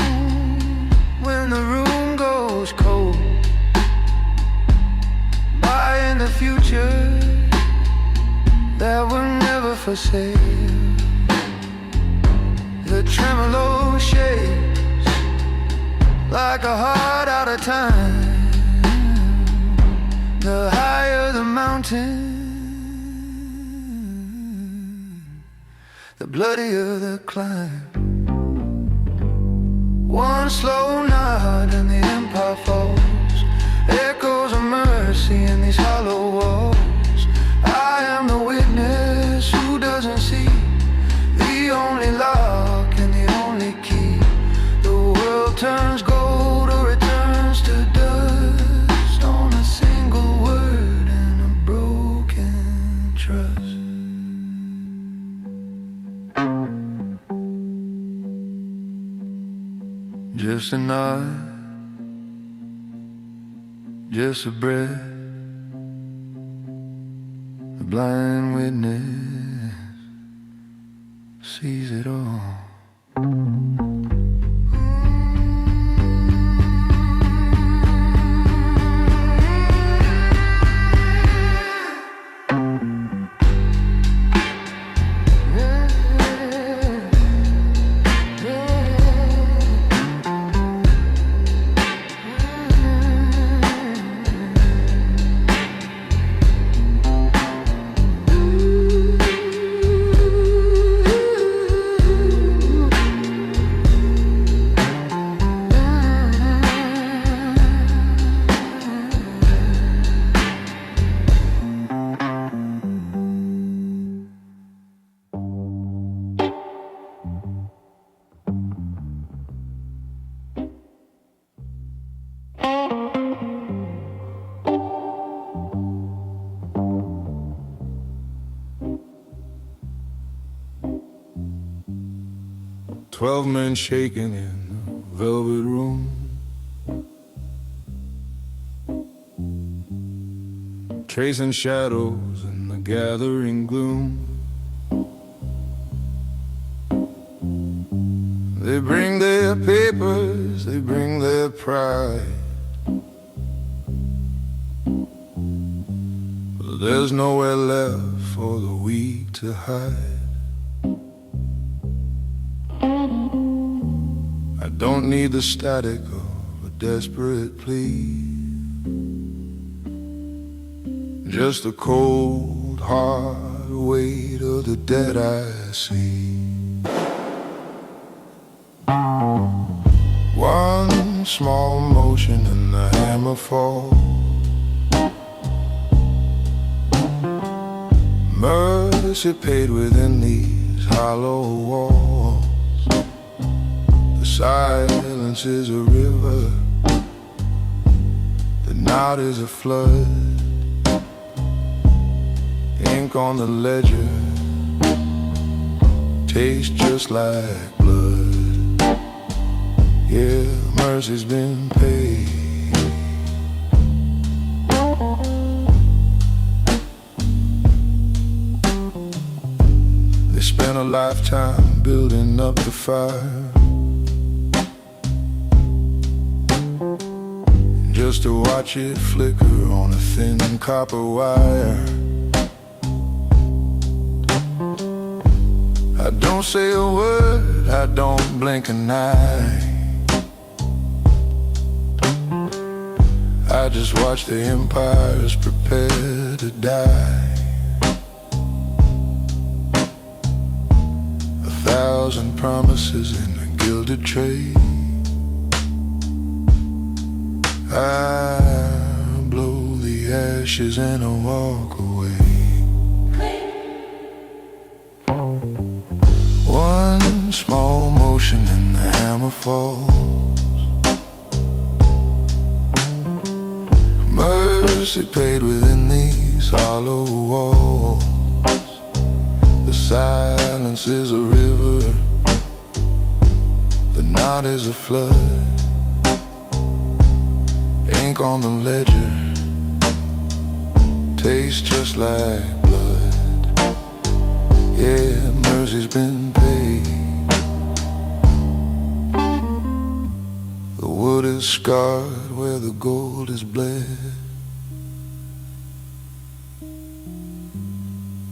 [SPEAKER 1] sail. The tremolo shakes like a heart out of time. The higher the mountain, the bloodier the climb. One slow nod and the empire falls. Echoes of mercy in these hollow walls. I am the witness who doesn't see, the only lock and the only key. The world turns gold or it turns to dust on a single word and a broken trust. Just a nod, just a breath. The blind witness sees it all.
[SPEAKER 2] 12 men shaking in a velvet room, tracing shadows in the gathering gloom. They bring their papers, they bring their pride, but there's nowhere left for the weak to hide. I don't need the static of a desperate plea, just the cold, hard weight of the dead I see. One small motion and the hammer falls. Mercy paid within these hollow walls. The silence is a river, the night is a flood. Ink on the ledger tastes just like blood. Yeah, mercy's been paid. They spent a lifetime building up the fire, just to watch it flicker on a thin copper wire. I don't say a word, I don't blink an eye. I just watch the empires prepare to die. 1,000 promises in a gilded tray. I blow the ashes and I walk away. One small motion and the hammer falls. Mercy paid within these hollow walls. The silence is a river, the night is a flood. Ink on the ledger tastes just like blood. Yeah, mercy's been paid. The wood is scarred where the gold is bled.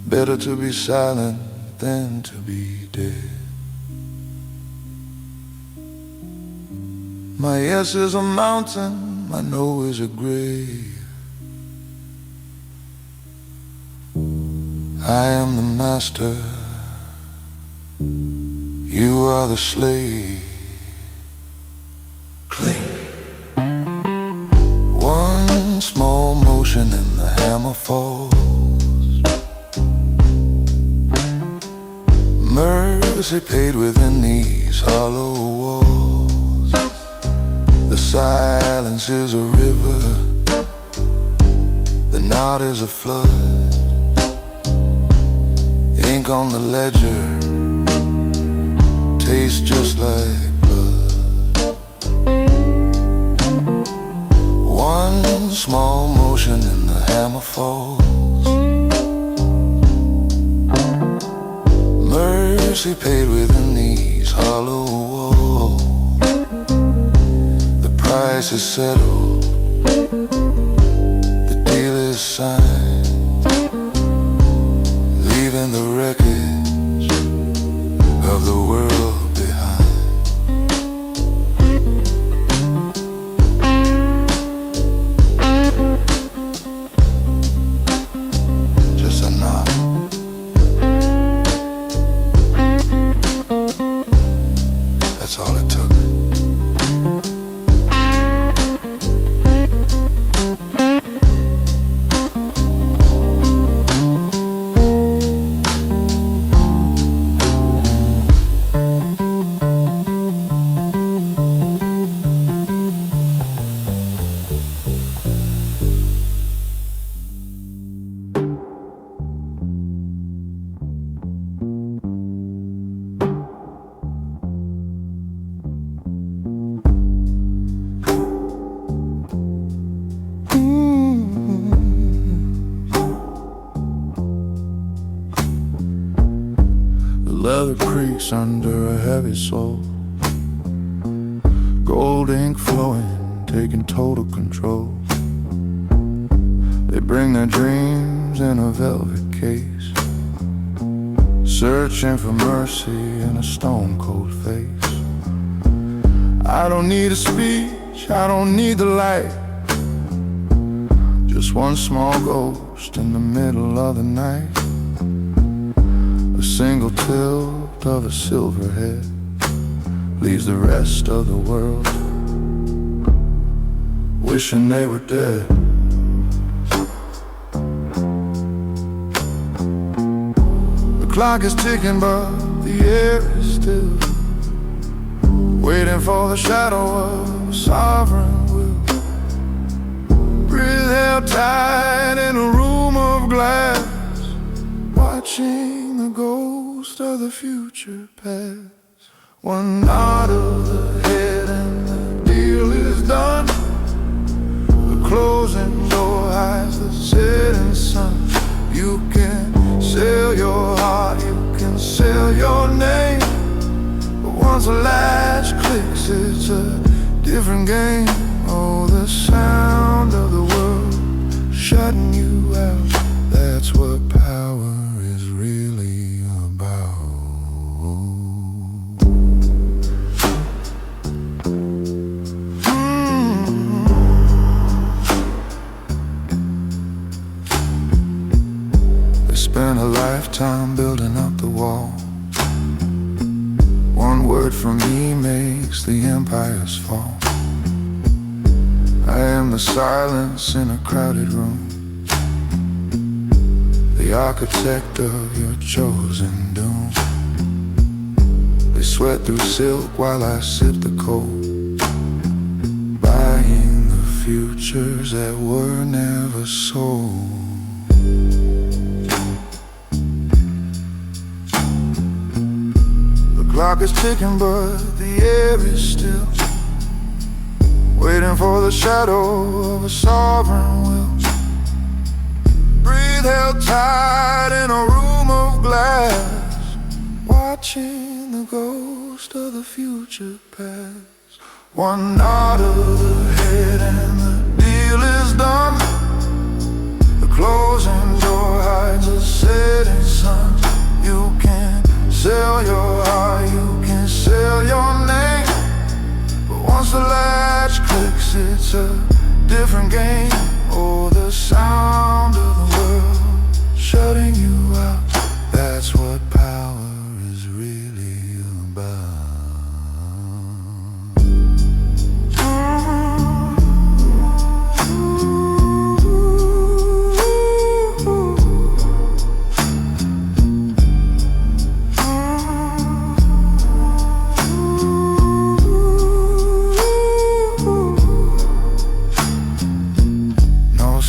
[SPEAKER 2] Better to be silent
[SPEAKER 3] than to be dead. My yes is a mountain, my no is a grave. I am the master, you are the slave. Cling. One small motion and the hammer falls. Mercy paid within these hollow walls. The silence is a river, the knot is a flood. Ink on the ledger tastes just like blood. One small motion and the hammer falls. Mercy paid within these hollow walls. The price is settled, the deal is signed, leaving the wreckage of the world behind. Just a nod. That's all it took. Leather creaks under a heavy soul. Gold ink flowing, taking total control. They bring their dreams in a velvet case, searching for mercy in a stone cold face. I don't need a speech, I don't need the light. Just one small ghost in the middle of the night. A single tilt of a silver head leaves the rest of the world wishing they were dead. The clock is ticking but the air is still, waiting for the shadow of a sovereign will. Breathe held tight in a room of glass, watching the ghost of the future pass. One nod of the head and the deal is done. The closing door hides the setting sun. You can sell your heart, you can sell your name, but once the latch clicks, it's a different game. Oh, the sound of the world shutting you out, that's what power is really about. They spent a lifetime building up the wall. One word from me makes the empires fall. I am the silence in a crowded room, the architect of your chosen doom. They sweat through silk while I sip the cold, buying the futures that were never sold. The clock is ticking but the air is still, waiting for the shadow of a sovereign will. Breathe held tight in a room of glass, watching the ghost of the future pass. One nod of the head and the deal is done. The closing door hides a setting sun. You can
[SPEAKER 1] sell your heart, you can sell your name. But once the latch clicks, it's a different game. Oh, the sound of the world shutting you out, that's what power is really about.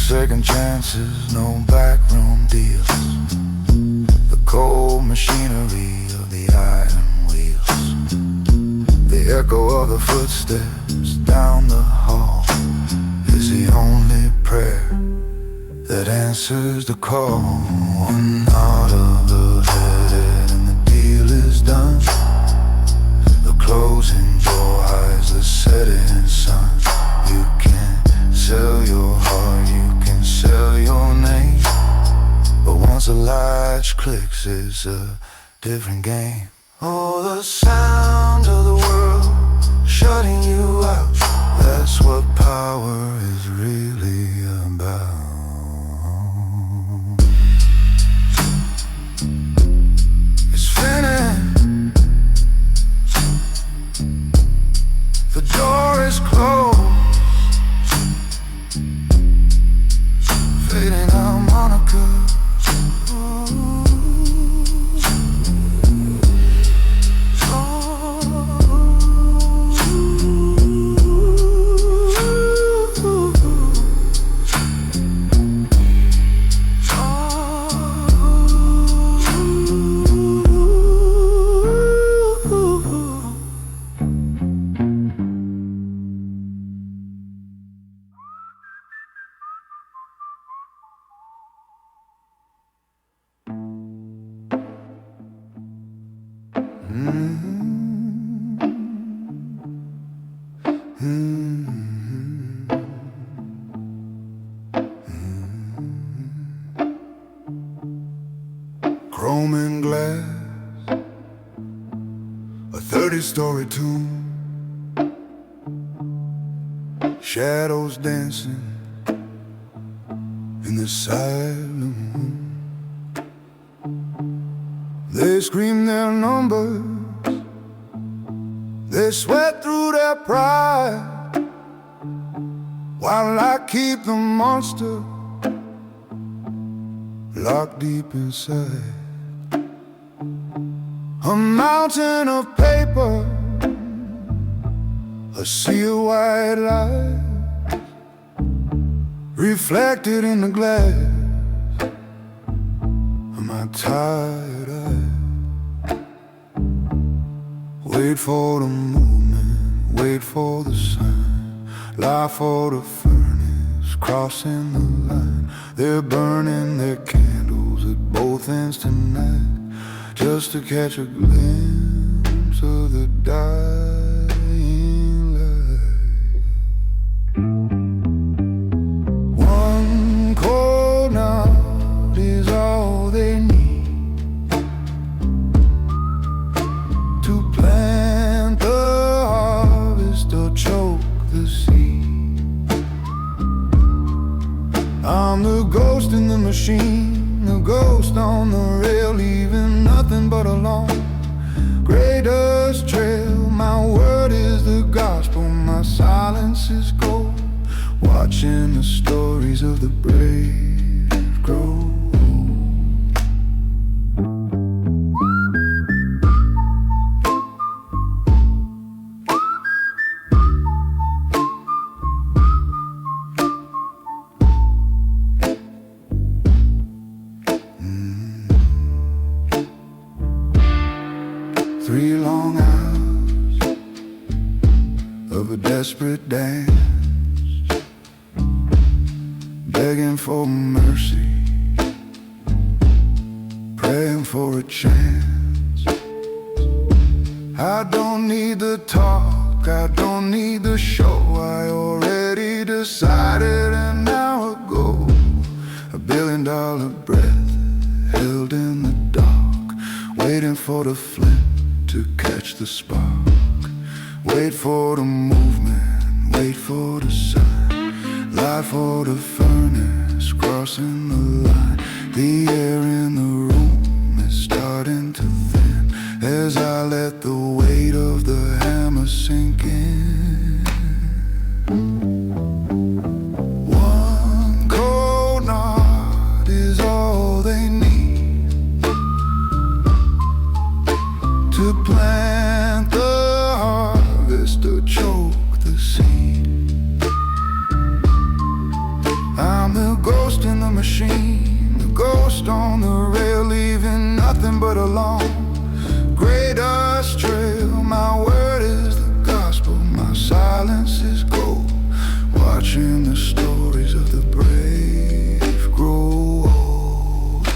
[SPEAKER 1] Second chances, no backroom deals. The cold machinery of the iron wheels. The echo of the footsteps down the hall is the only prayer that answers the call. One nod of the head and the deal is done. The closing door hides the setting sun. You can sell your heart, you can sell your name. But once the latch clicks, it's a different game. Oh, the sound of the world shutting you out, that's what power is really about. It's finished. The door is closed. Fading harmonica. Chrome and glass, a 30-story tomb, shadows dancing in the silent room. They scream their numbers, they sweat through their pride, while I keep the monster locked deep inside. A mountain of paper, a sea of white light, reflected in the glass of my tired eyes. Wait for the movement, wait for the sign, lie for the furnace, crossing the line. They're burning their candles at both ends tonight, just to catch a glimpse of the dying light. One cold night is all they need to plant the harvest or choke the seed. I'm the ghost in the machine, the ghost on the rail, leaving nothing but a long gray dust trail. My word is the gospel, my silence is gold, watching the stories of the brave grow. Three long hours of a desperate dance, begging for mercy, praying for a chance. I don't need the talk, I don't need the show, I already decided an hour ago. $1 billion breath held in the dark, waiting
[SPEAKER 2] for the flint to catch the spark. Wait for the movement, wait for the sign. Light for the furnace, crossing the line. The air in the room is starting to thin as I let the weight of the hammer sink in. One cold knot is all they need to plant the harvest or choke the seed. I'm the ghost in the machine, the ghost on the rail, leaving nothing but a long gray dust trail. My word is the gospel, my silence is gold. Watching the stories of the brave grow old.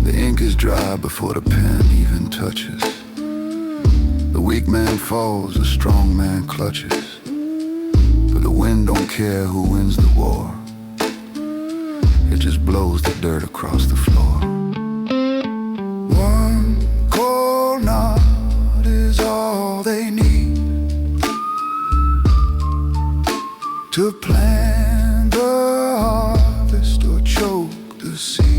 [SPEAKER 2] The ink is dry before the pen even touches. The weak man falls, the strong man clutches. But the wind don't care who wins the war. It just blows the dirt across the floor. One cold knot is all they need to plant the harvest or choke the seed.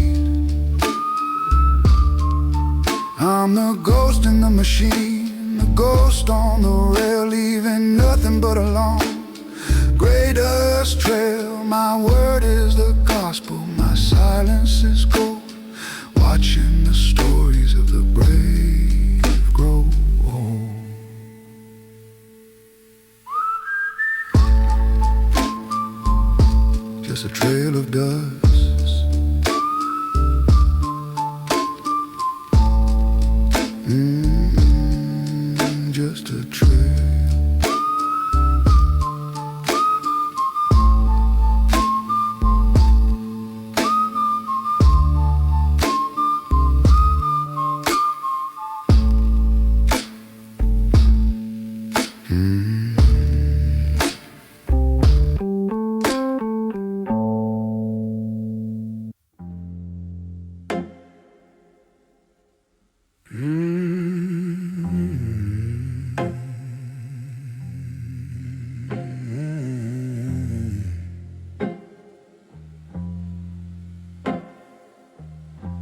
[SPEAKER 2] I'm the ghost in the machine, the ghost on the rail, leaving nothing but a long gray dust trail. My word is the gospel, my silence is gold. Watching the stories of the brave grow old. Just a trail of dust, just a trail.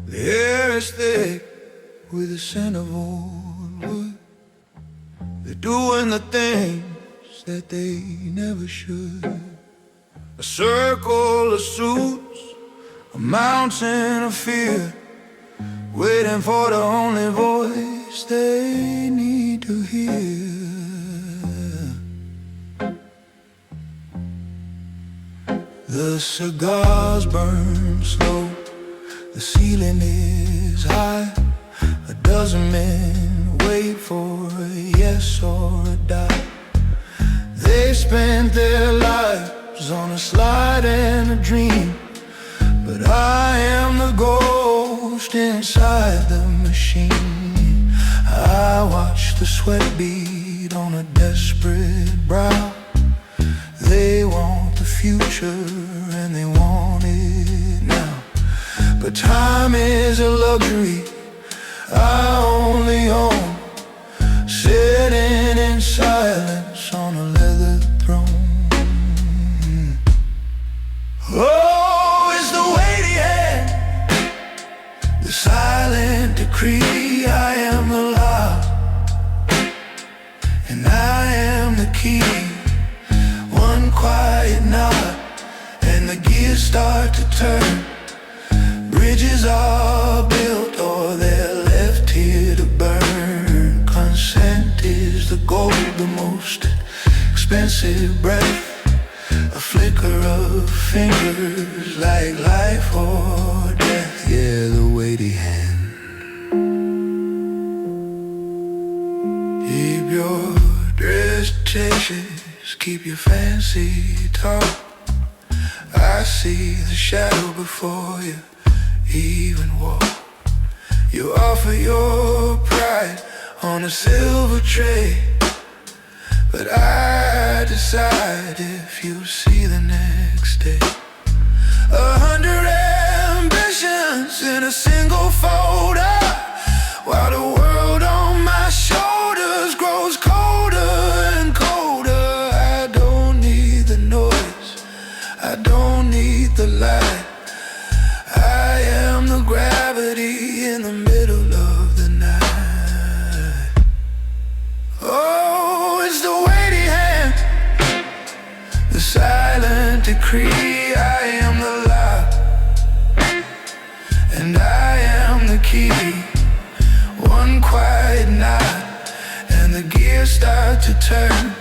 [SPEAKER 2] The air is thick with the scent of old wood. They're doing the things that they never should. A circle of suits, a mountain of fear, waiting for the only voice they need to hear. The cigars burn slow, the ceiling is high. A dozen men wait for a yes or a die. They spent their lives on a slide and a dream, but I am the ghost inside the machine. I watch the sweat bead on a desperate brow. They want the future and they want it now, but time is a luxury I only own, sitting in silence on a leather throne. Oh, it's the weighty hand, the silent decree. I am the law, and I am the key. One quiet nod, and the gears start to turn. Bridges are built or they're left here to burn. Consent is the gold, the most expensive breath. A flicker of fingers like life or death. Yeah, the weighty hand. Keep your dress chases, keep your fancy talk. I see the shadow before you.
[SPEAKER 1] even walk. You offer your pride on a silver tray, but I decide if you see the next day. 100 ambitions in a single folder, while the world on my shoulders grows colder and colder. I don't need the noise, I don't need the light. I am the gravity in the middle of the night. Oh, it's the weighty hand, the silent decree. I am the lock, and I am the key. One quiet night, and the gears start to turn.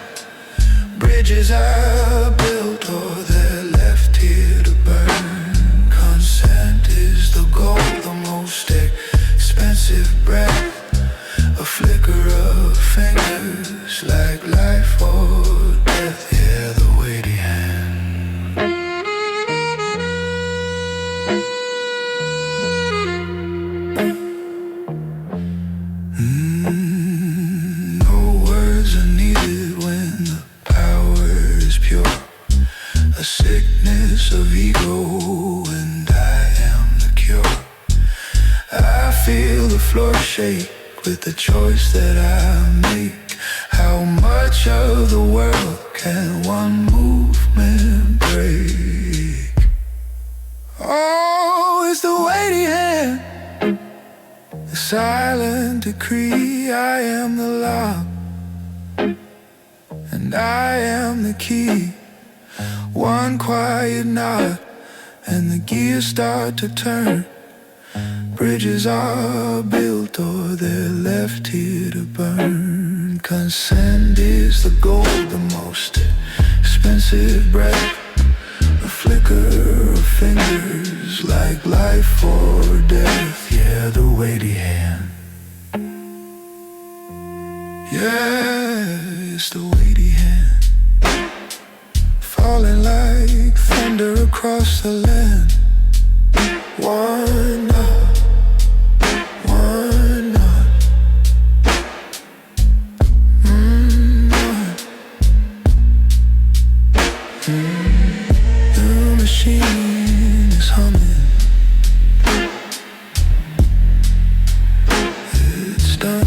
[SPEAKER 1] Bridges are built, or they're left here to burn. Consent is the goal, the most expensive breath. A flicker of fingers, like life or death. Yeah, the weighty hand. No words are needed when the power is pure. A sickness of ego, and I am the cure. I feel the floor shake with the choice that I make. How much of the world can one movement break? Oh, it's the weighty hand, the silent decree. I am the lock, and I am the key. One quiet nod, and the gears start to turn. Bridges are built, or they're left here to burn. Consent is the goal, the most expensive breath. A flicker of fingers, like life or death. Yeah, the weighty hand. Yeah, it's the weighty hand, falling like thunder across the land. One up, one up. The machine is humming. It's done.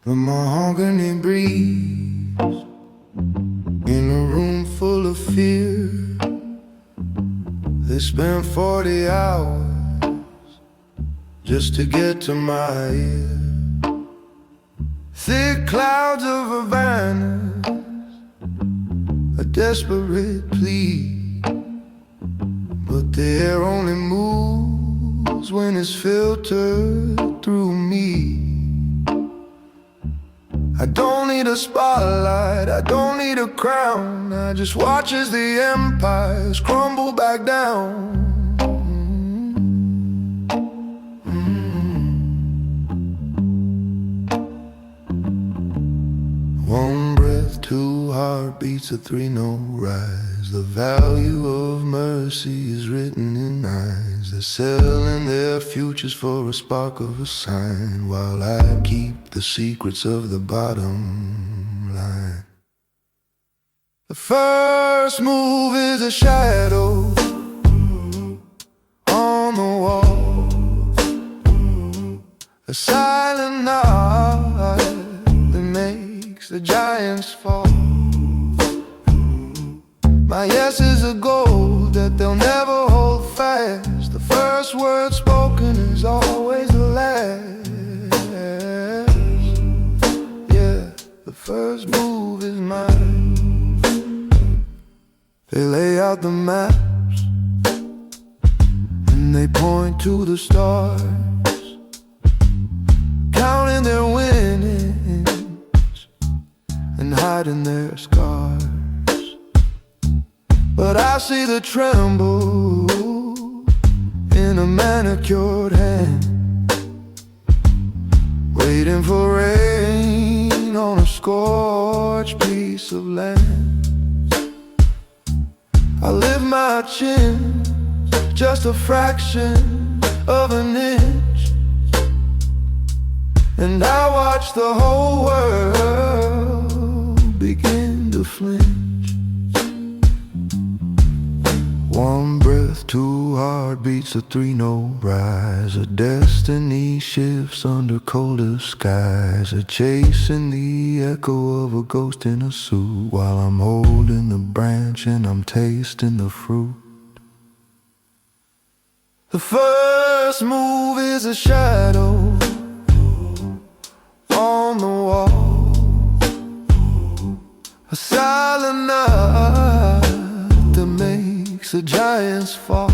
[SPEAKER 4] The mahogany breeze in a room full of fear. They spent 40 hours just to get to my ear. Thick clouds of Havana, a desperate plea, but the air only moves when it's filtered through me. I don't need a spotlight, I don't need a crown. I just watch as the empires crumble back down. One breath, two heartbeats, a three-note rise. The value of mercy is written in eyes. They're selling their futures for a spark of a sign, while I keep the secrets of the bottom line. The first move is a shadow on the wall, a silent nod that makes the giants fall. My yes is a goal that they'll never hold fast. The first word spoken is always the last. Yeah.
[SPEAKER 1] They lay out the maps and they point to the stars, counting their winnings and hiding their scars. But I see the tremble in a manicured hand, waiting for rain on a scorched piece of land. I lift my chin just a fraction of an inch, and I watch the whole world begin to flinch. One breath, two heartbeats, a three-note rise. A destiny shifts under colder skies. A chase in the echo of a ghost in a suit, while I'm holding the branch and I'm tasting the fruit. The first move is a shadow on the wall, a silent night that makes the giants fall.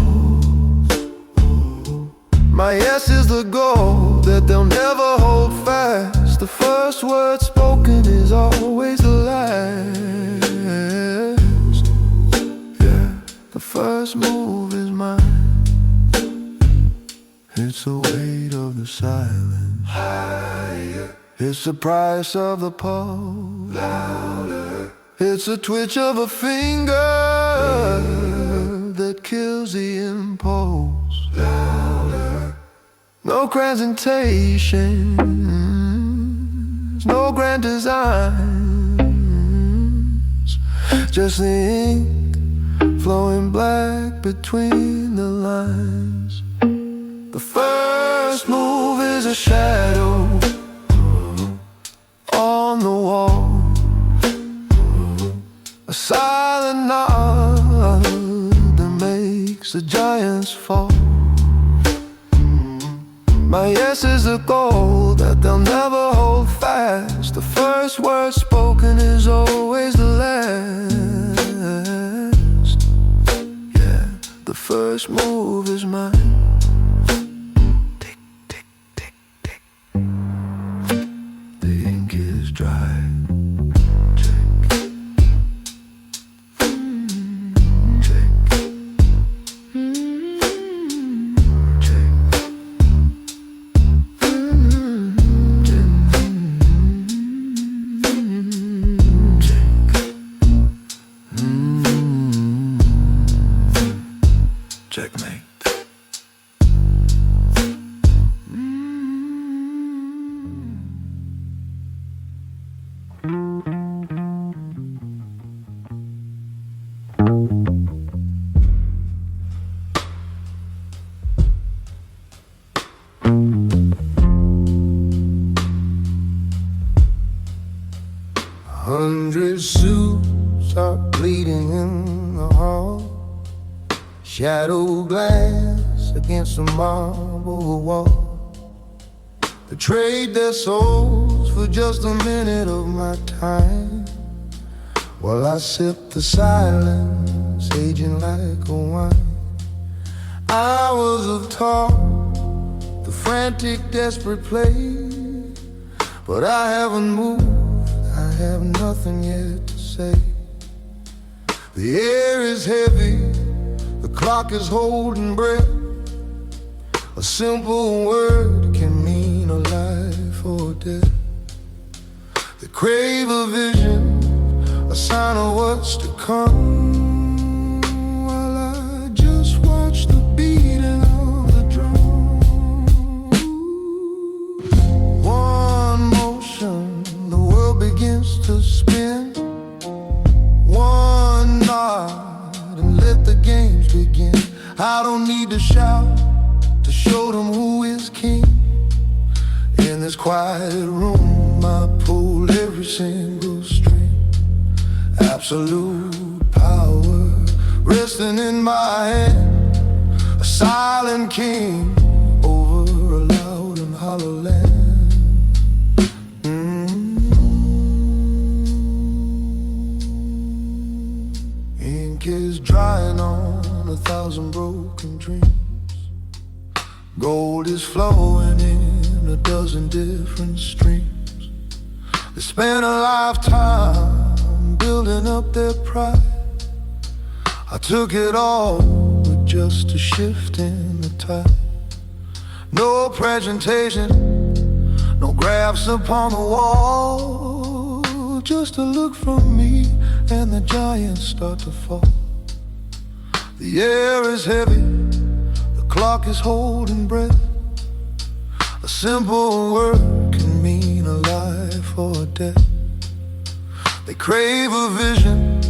[SPEAKER 1] My yes is the goal that they'll never hold fast. The first word spoken is always the last. Yeah, the first move is mine. It's the weight of the silence. Higher. It's the price of the pulse. Louder. It's a twitch of a finger that kills the impulse. Louder. No presentations, no grand designs, just the ink flowing black between the lines. The first move is a shadow on the wall, a silent nod that makes the giants fall. My yes is a goal that they'll never hold fast. The first word spoken is always the last. Yeah, the first move is mine. Dry. Check. Check. Check. Check. Checkmate.
[SPEAKER 4] Hundred suits are bleeding in the hall, shadow glass against a marble wall. They trade their souls for just a minute of my time, while I sip the silence, aging like a wine. Hours of talk, the frantic, desperate play, but I haven't moved, I have nothing yet to say. The air is heavy, the clock is holding breath. A simple word can mean a life or death. They crave a vision, a sign of what's to come, while I just watch the beating of the drum. One motion, the world begins to spin. One nod, and let the games begin. I don't need to shout to show them who is king. In this quiet room, I pull every single string. Absolute power resting in my hand, a silent king over a loud and hollow land. Ink is
[SPEAKER 1] 1,000 broken dreams. Gold is flowing in a dozen different streams. They spent a lifetime building up their pride. I took it all with just a shift in the tide. No presentation, no graphs upon the wall, just a look from me and the giants start to fall. The air is heavy, the clock is holding breath. A simple word can mean a life or a death. They crave a vision,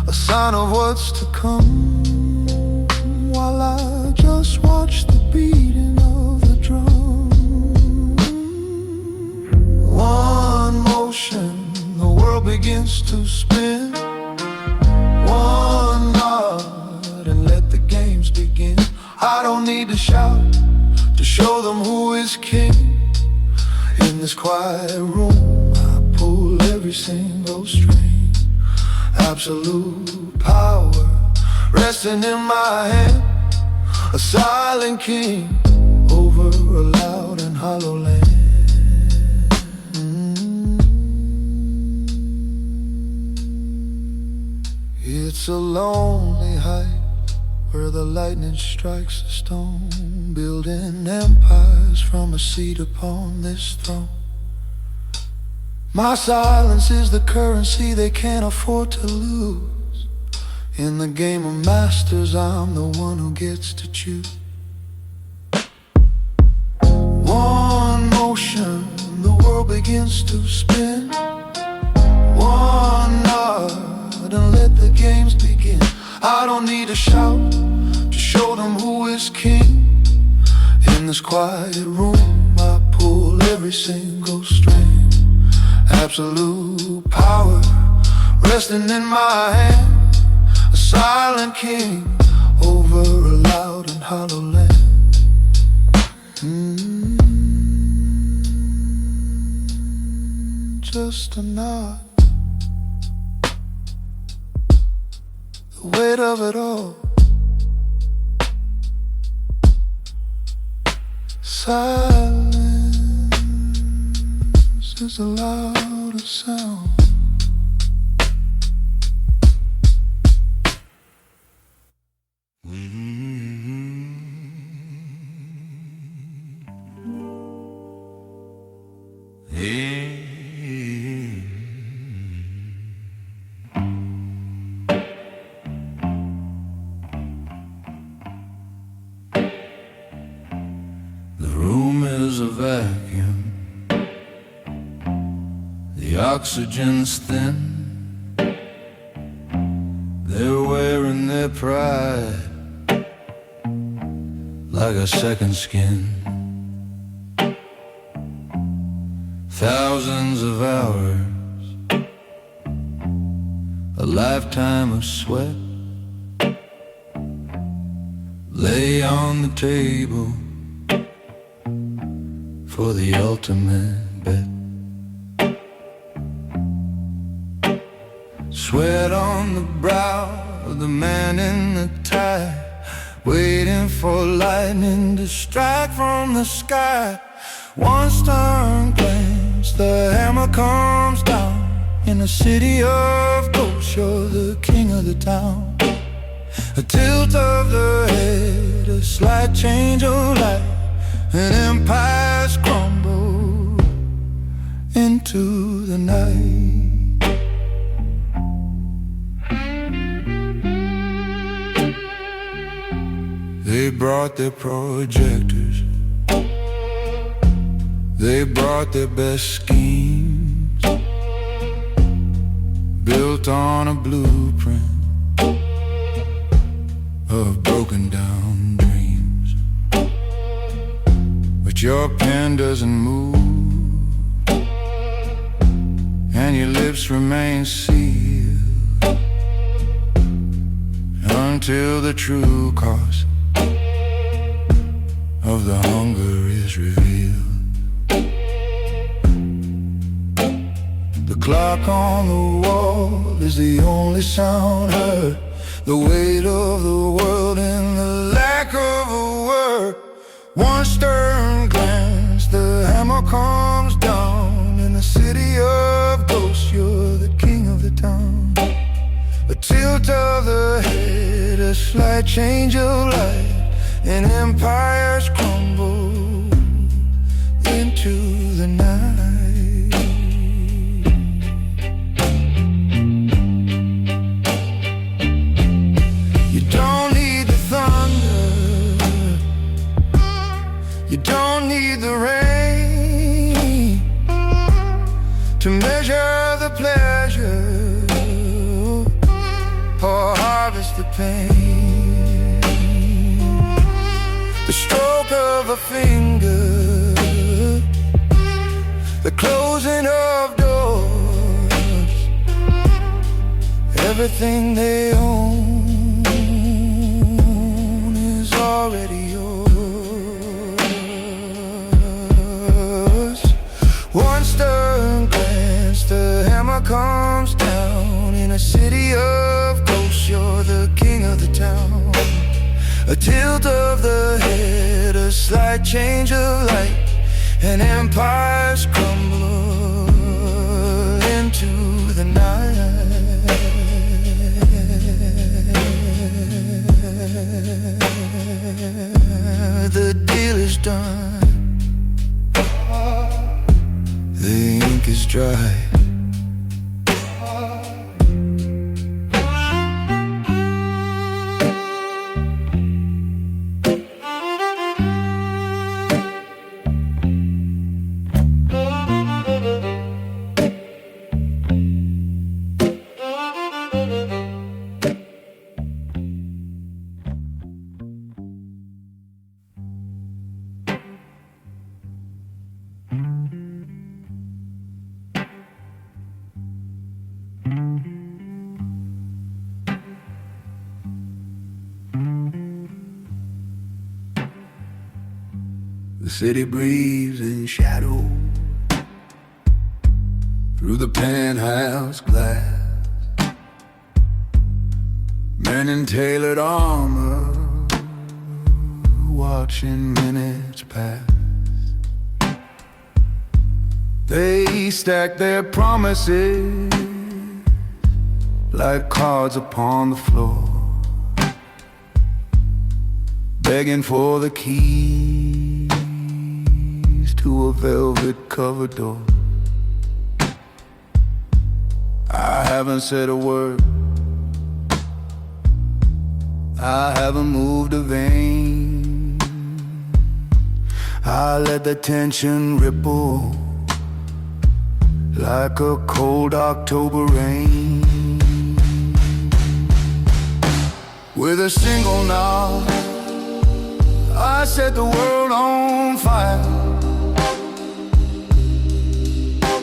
[SPEAKER 1] a sign of what's to come, while I just watch the beating of the drum. One motion, the world begins to spin. One nod and let the games begin. I don't need to shout to show them who is king. In this quiet room, I pull every single string. Absolute power resting in my hand. A silent king over a loud and hollow land. It's a lonely height where the lightning strikes the stone, building empires from a seat upon this throne. My silence is the currency they can't afford to lose. In the game of masters, I'm the one who gets to choose. One motion, the world begins to spin. One nod and let the games begin. I don't need to shout to show them who is king. In this quiet room, I pull every single string. Absolute power resting in my hand. A silent king over a loud and hollow land. Just a nod. The weight of it all. Silence is the loudest sound.
[SPEAKER 3] The room is a vacuum. The oxygen's thin. They're wearing their pride like a second skin. Thousands of hours, a lifetime of sweat, lay on the table for the ultimate bet. Sweat on the brow of the man in the tie, waiting for lightning to strike from the sky. One stern glance, the hammer comes down. In a city of ghosts, you're the king of the town. A tilt of the head, a slight change of light, and empires crumble into the night. They brought their projectors, they brought their best schemes, built on a blueprint of broken down dreams. But your pen doesn't move, and your lips remain sealed until the true cost of the hunger is revealed. The clock on the wall is the only sound heard.
[SPEAKER 2] the weight of the world and the lack of a word. One stern glance, the hammer comes down. In the city of ghosts, you're the king of the town. A tilt of the head, a slight change of light, and empires crumble into the night. You don't need the thunder, you don't need the rain to measure the pleasure or harvest the pain. The stroke of a finger, the closing of doors, everything they own is already yours. One stern glance, the hammer comes down. In a city of ghosts, you're the king of the town. A tilt of the head, a slight change of light, and empires crumble into the night. The deal is done, the ink is dry. The city breathes in shadow through the penthouse glass. Men in tailored armor watching minutes pass. They stack their promises like cards upon the floor, begging for the keys to a velvet-covered door. I haven't said a word, I haven't moved a vein. I let the tension ripple like a cold October rain. With a single nod, I set the world on fire.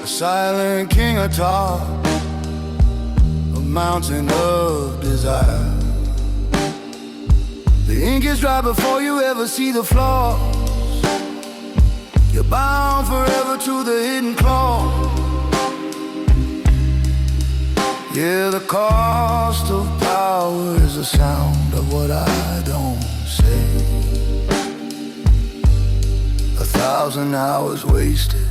[SPEAKER 2] A silent king atop a mountain of desire. The ink is dry before you ever see the flaws. You're bound forever to the hidden claw. Yeah, the cost of power is the sound of what I don't say. 1,000 hours wasted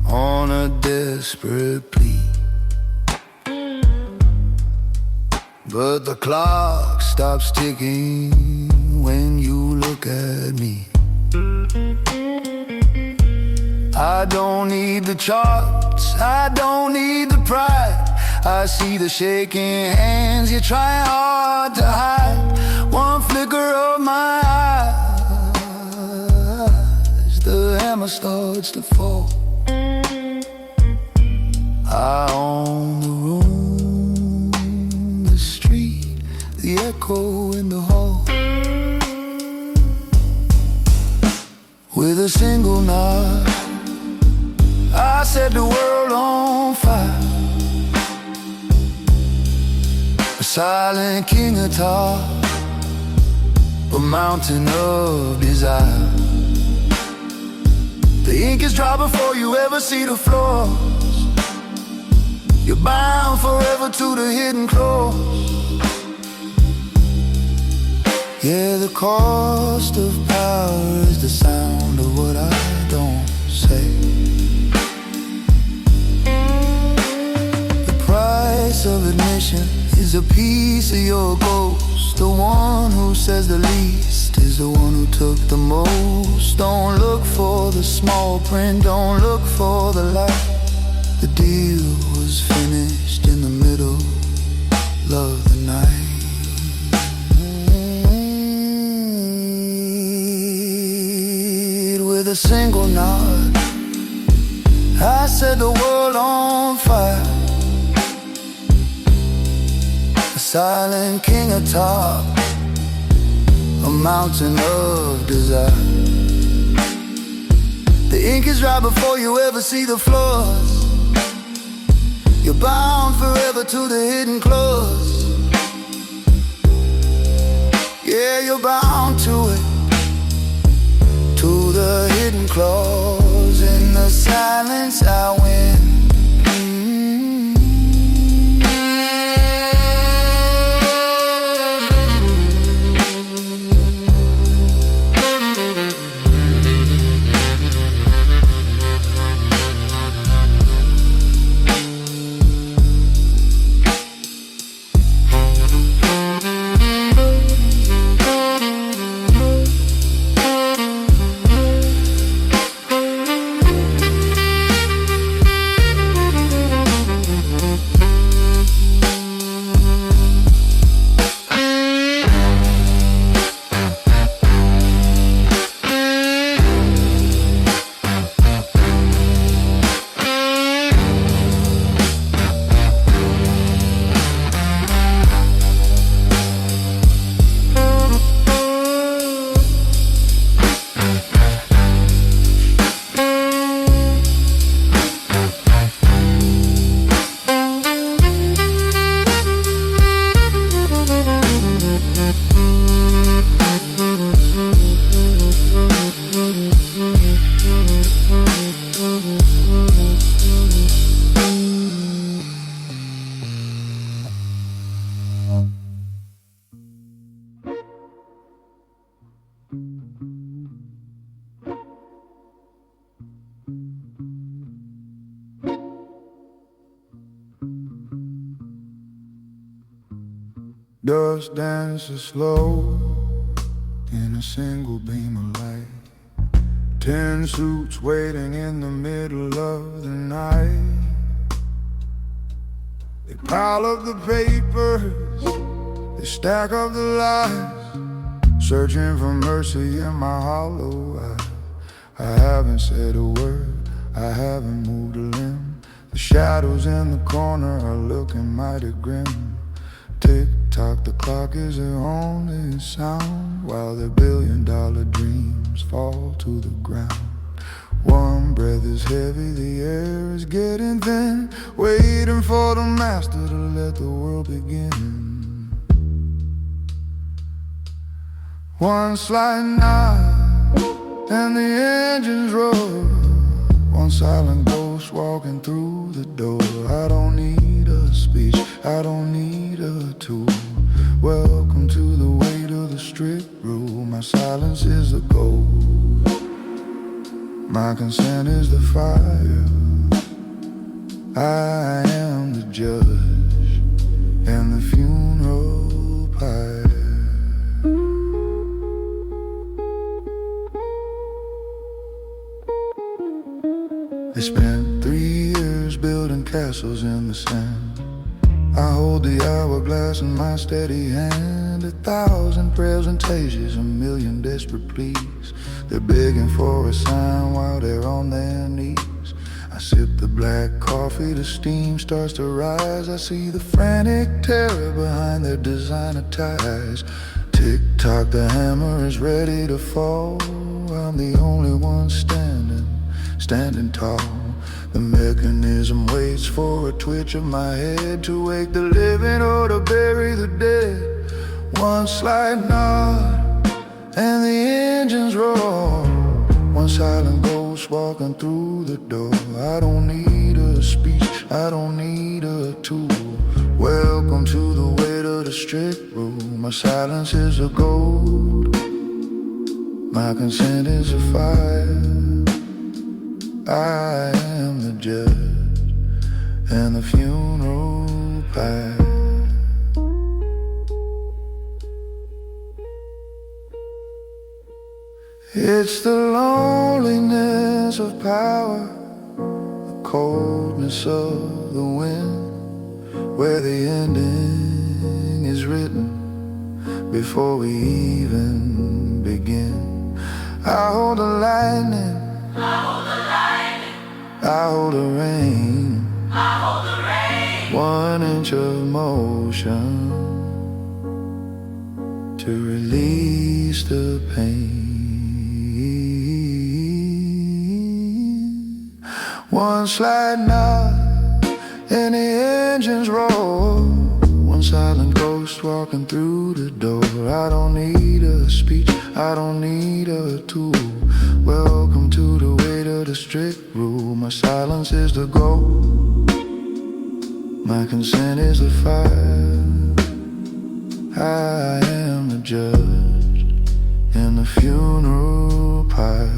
[SPEAKER 2] on a desperate plea. But the clock stops ticking when you look at me. I don't need the charts, I don't need the pride. I see the shaking hands you're trying hard to hide. One flicker of my eyes, the hammer starts to fall. I own the room, the street, the echo in the hall. With a single nod, I set the world on fire. A silent king atop a mountain of desire. The ink is dry before you ever see the floors.
[SPEAKER 1] You're bound forever to the hidden clause. Yeah, the cost of power is the sound of what I don't say. The price of admission is a piece of your ghost. The one who says the least is the one who took the most. Don't look for the small print, don't look for the light. The deal was finished in the middle of the night. With a single nod, I set the world on fire. A silent king atop a mountain of desire. The ink is dry before you ever see the floors. You're bound forever to the hidden clause. Yeah, you're bound to it, to the hidden clause. In the silence I win.
[SPEAKER 4] Dust dances slow in a single beam of light. 10 suits waiting in the middle of the night. They pile up the papers, they stack up the lies, searching for mercy in my hollow eye. I haven't said a word, I haven't moved a limb. The shadows in the corner are looking mighty grim. Tick-tock, the clock is their only sound, while their billion-dollar dreams fall to the ground. One breath is heavy, the air is getting thin, waiting for the master to let the world begin. One slight nod, and the engines roar. One silent ghost walking through the door. I don't need a speech, I don't need a tool. Welcome to the weight of the strict rule. My silence is the gold, my consent is the fire. I am the judge and the funeral pyre. They spent 3 years building castles in the sand. I hold the hourglass in my steady hand. 1,000 presentations, 1,000,000 desperate pleas. They're begging for a sign while they're on their knees. I sip the black coffee, the steam starts to rise. I see the frantic terror behind their designer ties. Tick-tock, the hammer is ready to fall. I'm the only one standing tall. The mechanism waits for a twitch of my head to wake the living or to bury the dead. One slight nod and the engines roar. One silent ghost
[SPEAKER 1] ghost walking through the door. I don't need a speech, I don't need a tool. Welcome to the weight of the strict rule. My silence is a gold, my consent is a fire. I am the judge and the funeral pyre. It's the loneliness of power, the coldness of the wind, where the ending is written before we even begin. I hold the lightning, I hold the lightning, I hold the rain, I hold the rain. 1 inch of motion to release the pain. One slight nod and the engines roar. One silent ghost walking through the door. I don't need a speech, I don't need a tool. Welcome to the weight of the strict rule. My silence is the gold, my consent is the fire. I am the judge in the funeral pyre.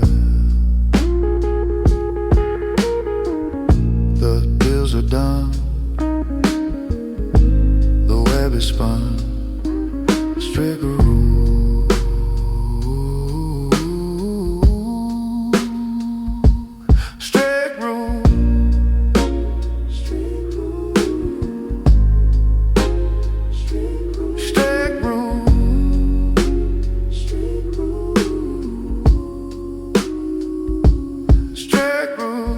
[SPEAKER 1] The deals are done, the web is spun, strict rule. Strict rule. Strict rule. Strict rule. Strict rule. Strict rule.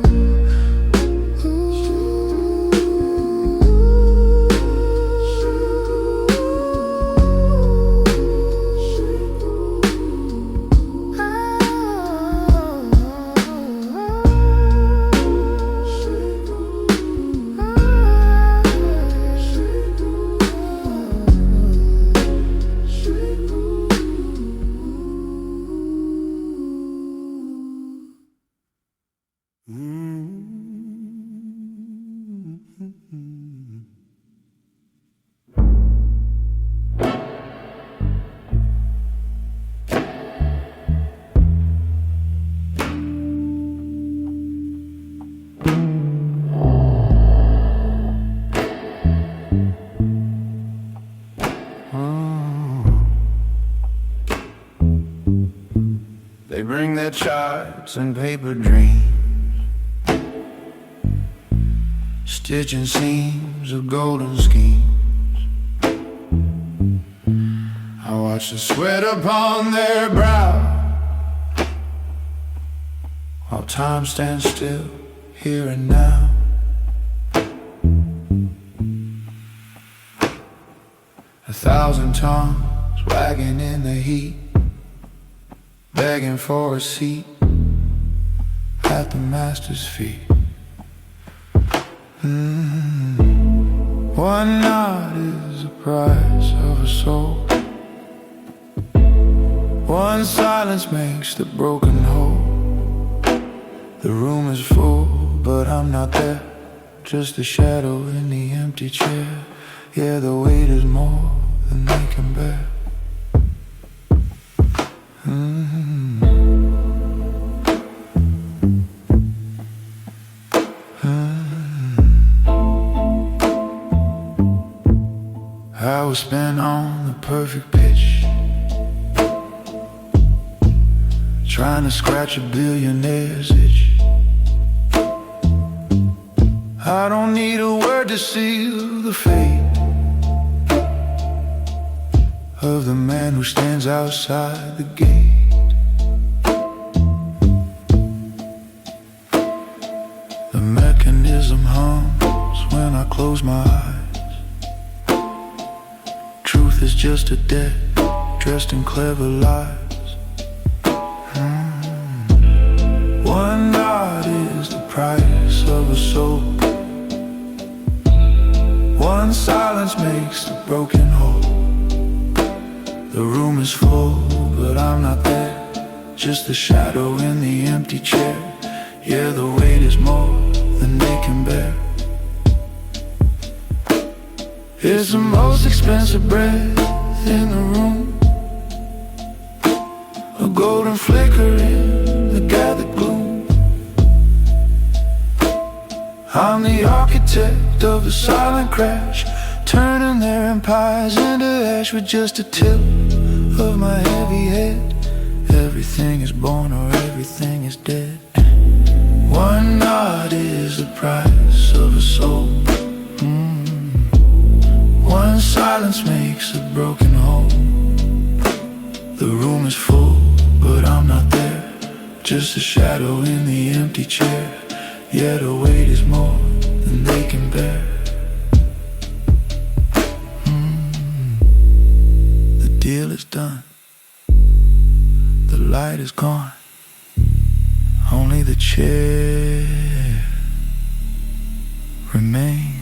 [SPEAKER 4] They bring their charts and paper dreams, stitching seams of golden schemes. I watch the sweat upon their brow, while time stands still here and now. A thousand tongues wagging in the heat, begging for a seat at the master's feet. One nod is the price of a soul. One silence makes the broken whole. The room is full, but I'm not there, just a shadow in the empty chair. Yeah, the weight is more than they can bear. I was spent on the perfect pitch, trying to scratch a billionaire's itch. I don't need a word to seal the fate of the man who stands outside the gate. The mechanism hums when I close my eyes. Truth is just a debt dressed in clever lies. One nod is the price of a soul. One silence makes the broken whole. The room is full, but I'm not there, just a shadow in the empty chair.
[SPEAKER 3] Yeah, the weight is more than they can bear. It's the most expensive breath in the room, a golden flicker in the gathered gloom. I'm the architect of a silent crash, turning their empires into ash with just a tip of my heavy head. Everything is born or everything is dead. One nod is the price of a soul. One silence makes a broken home. The room is full, but I'm not there. Just a shadow in the empty chair. Yet the weight is more than they can bear. The deal is done. The light is gone. Only the chair remains.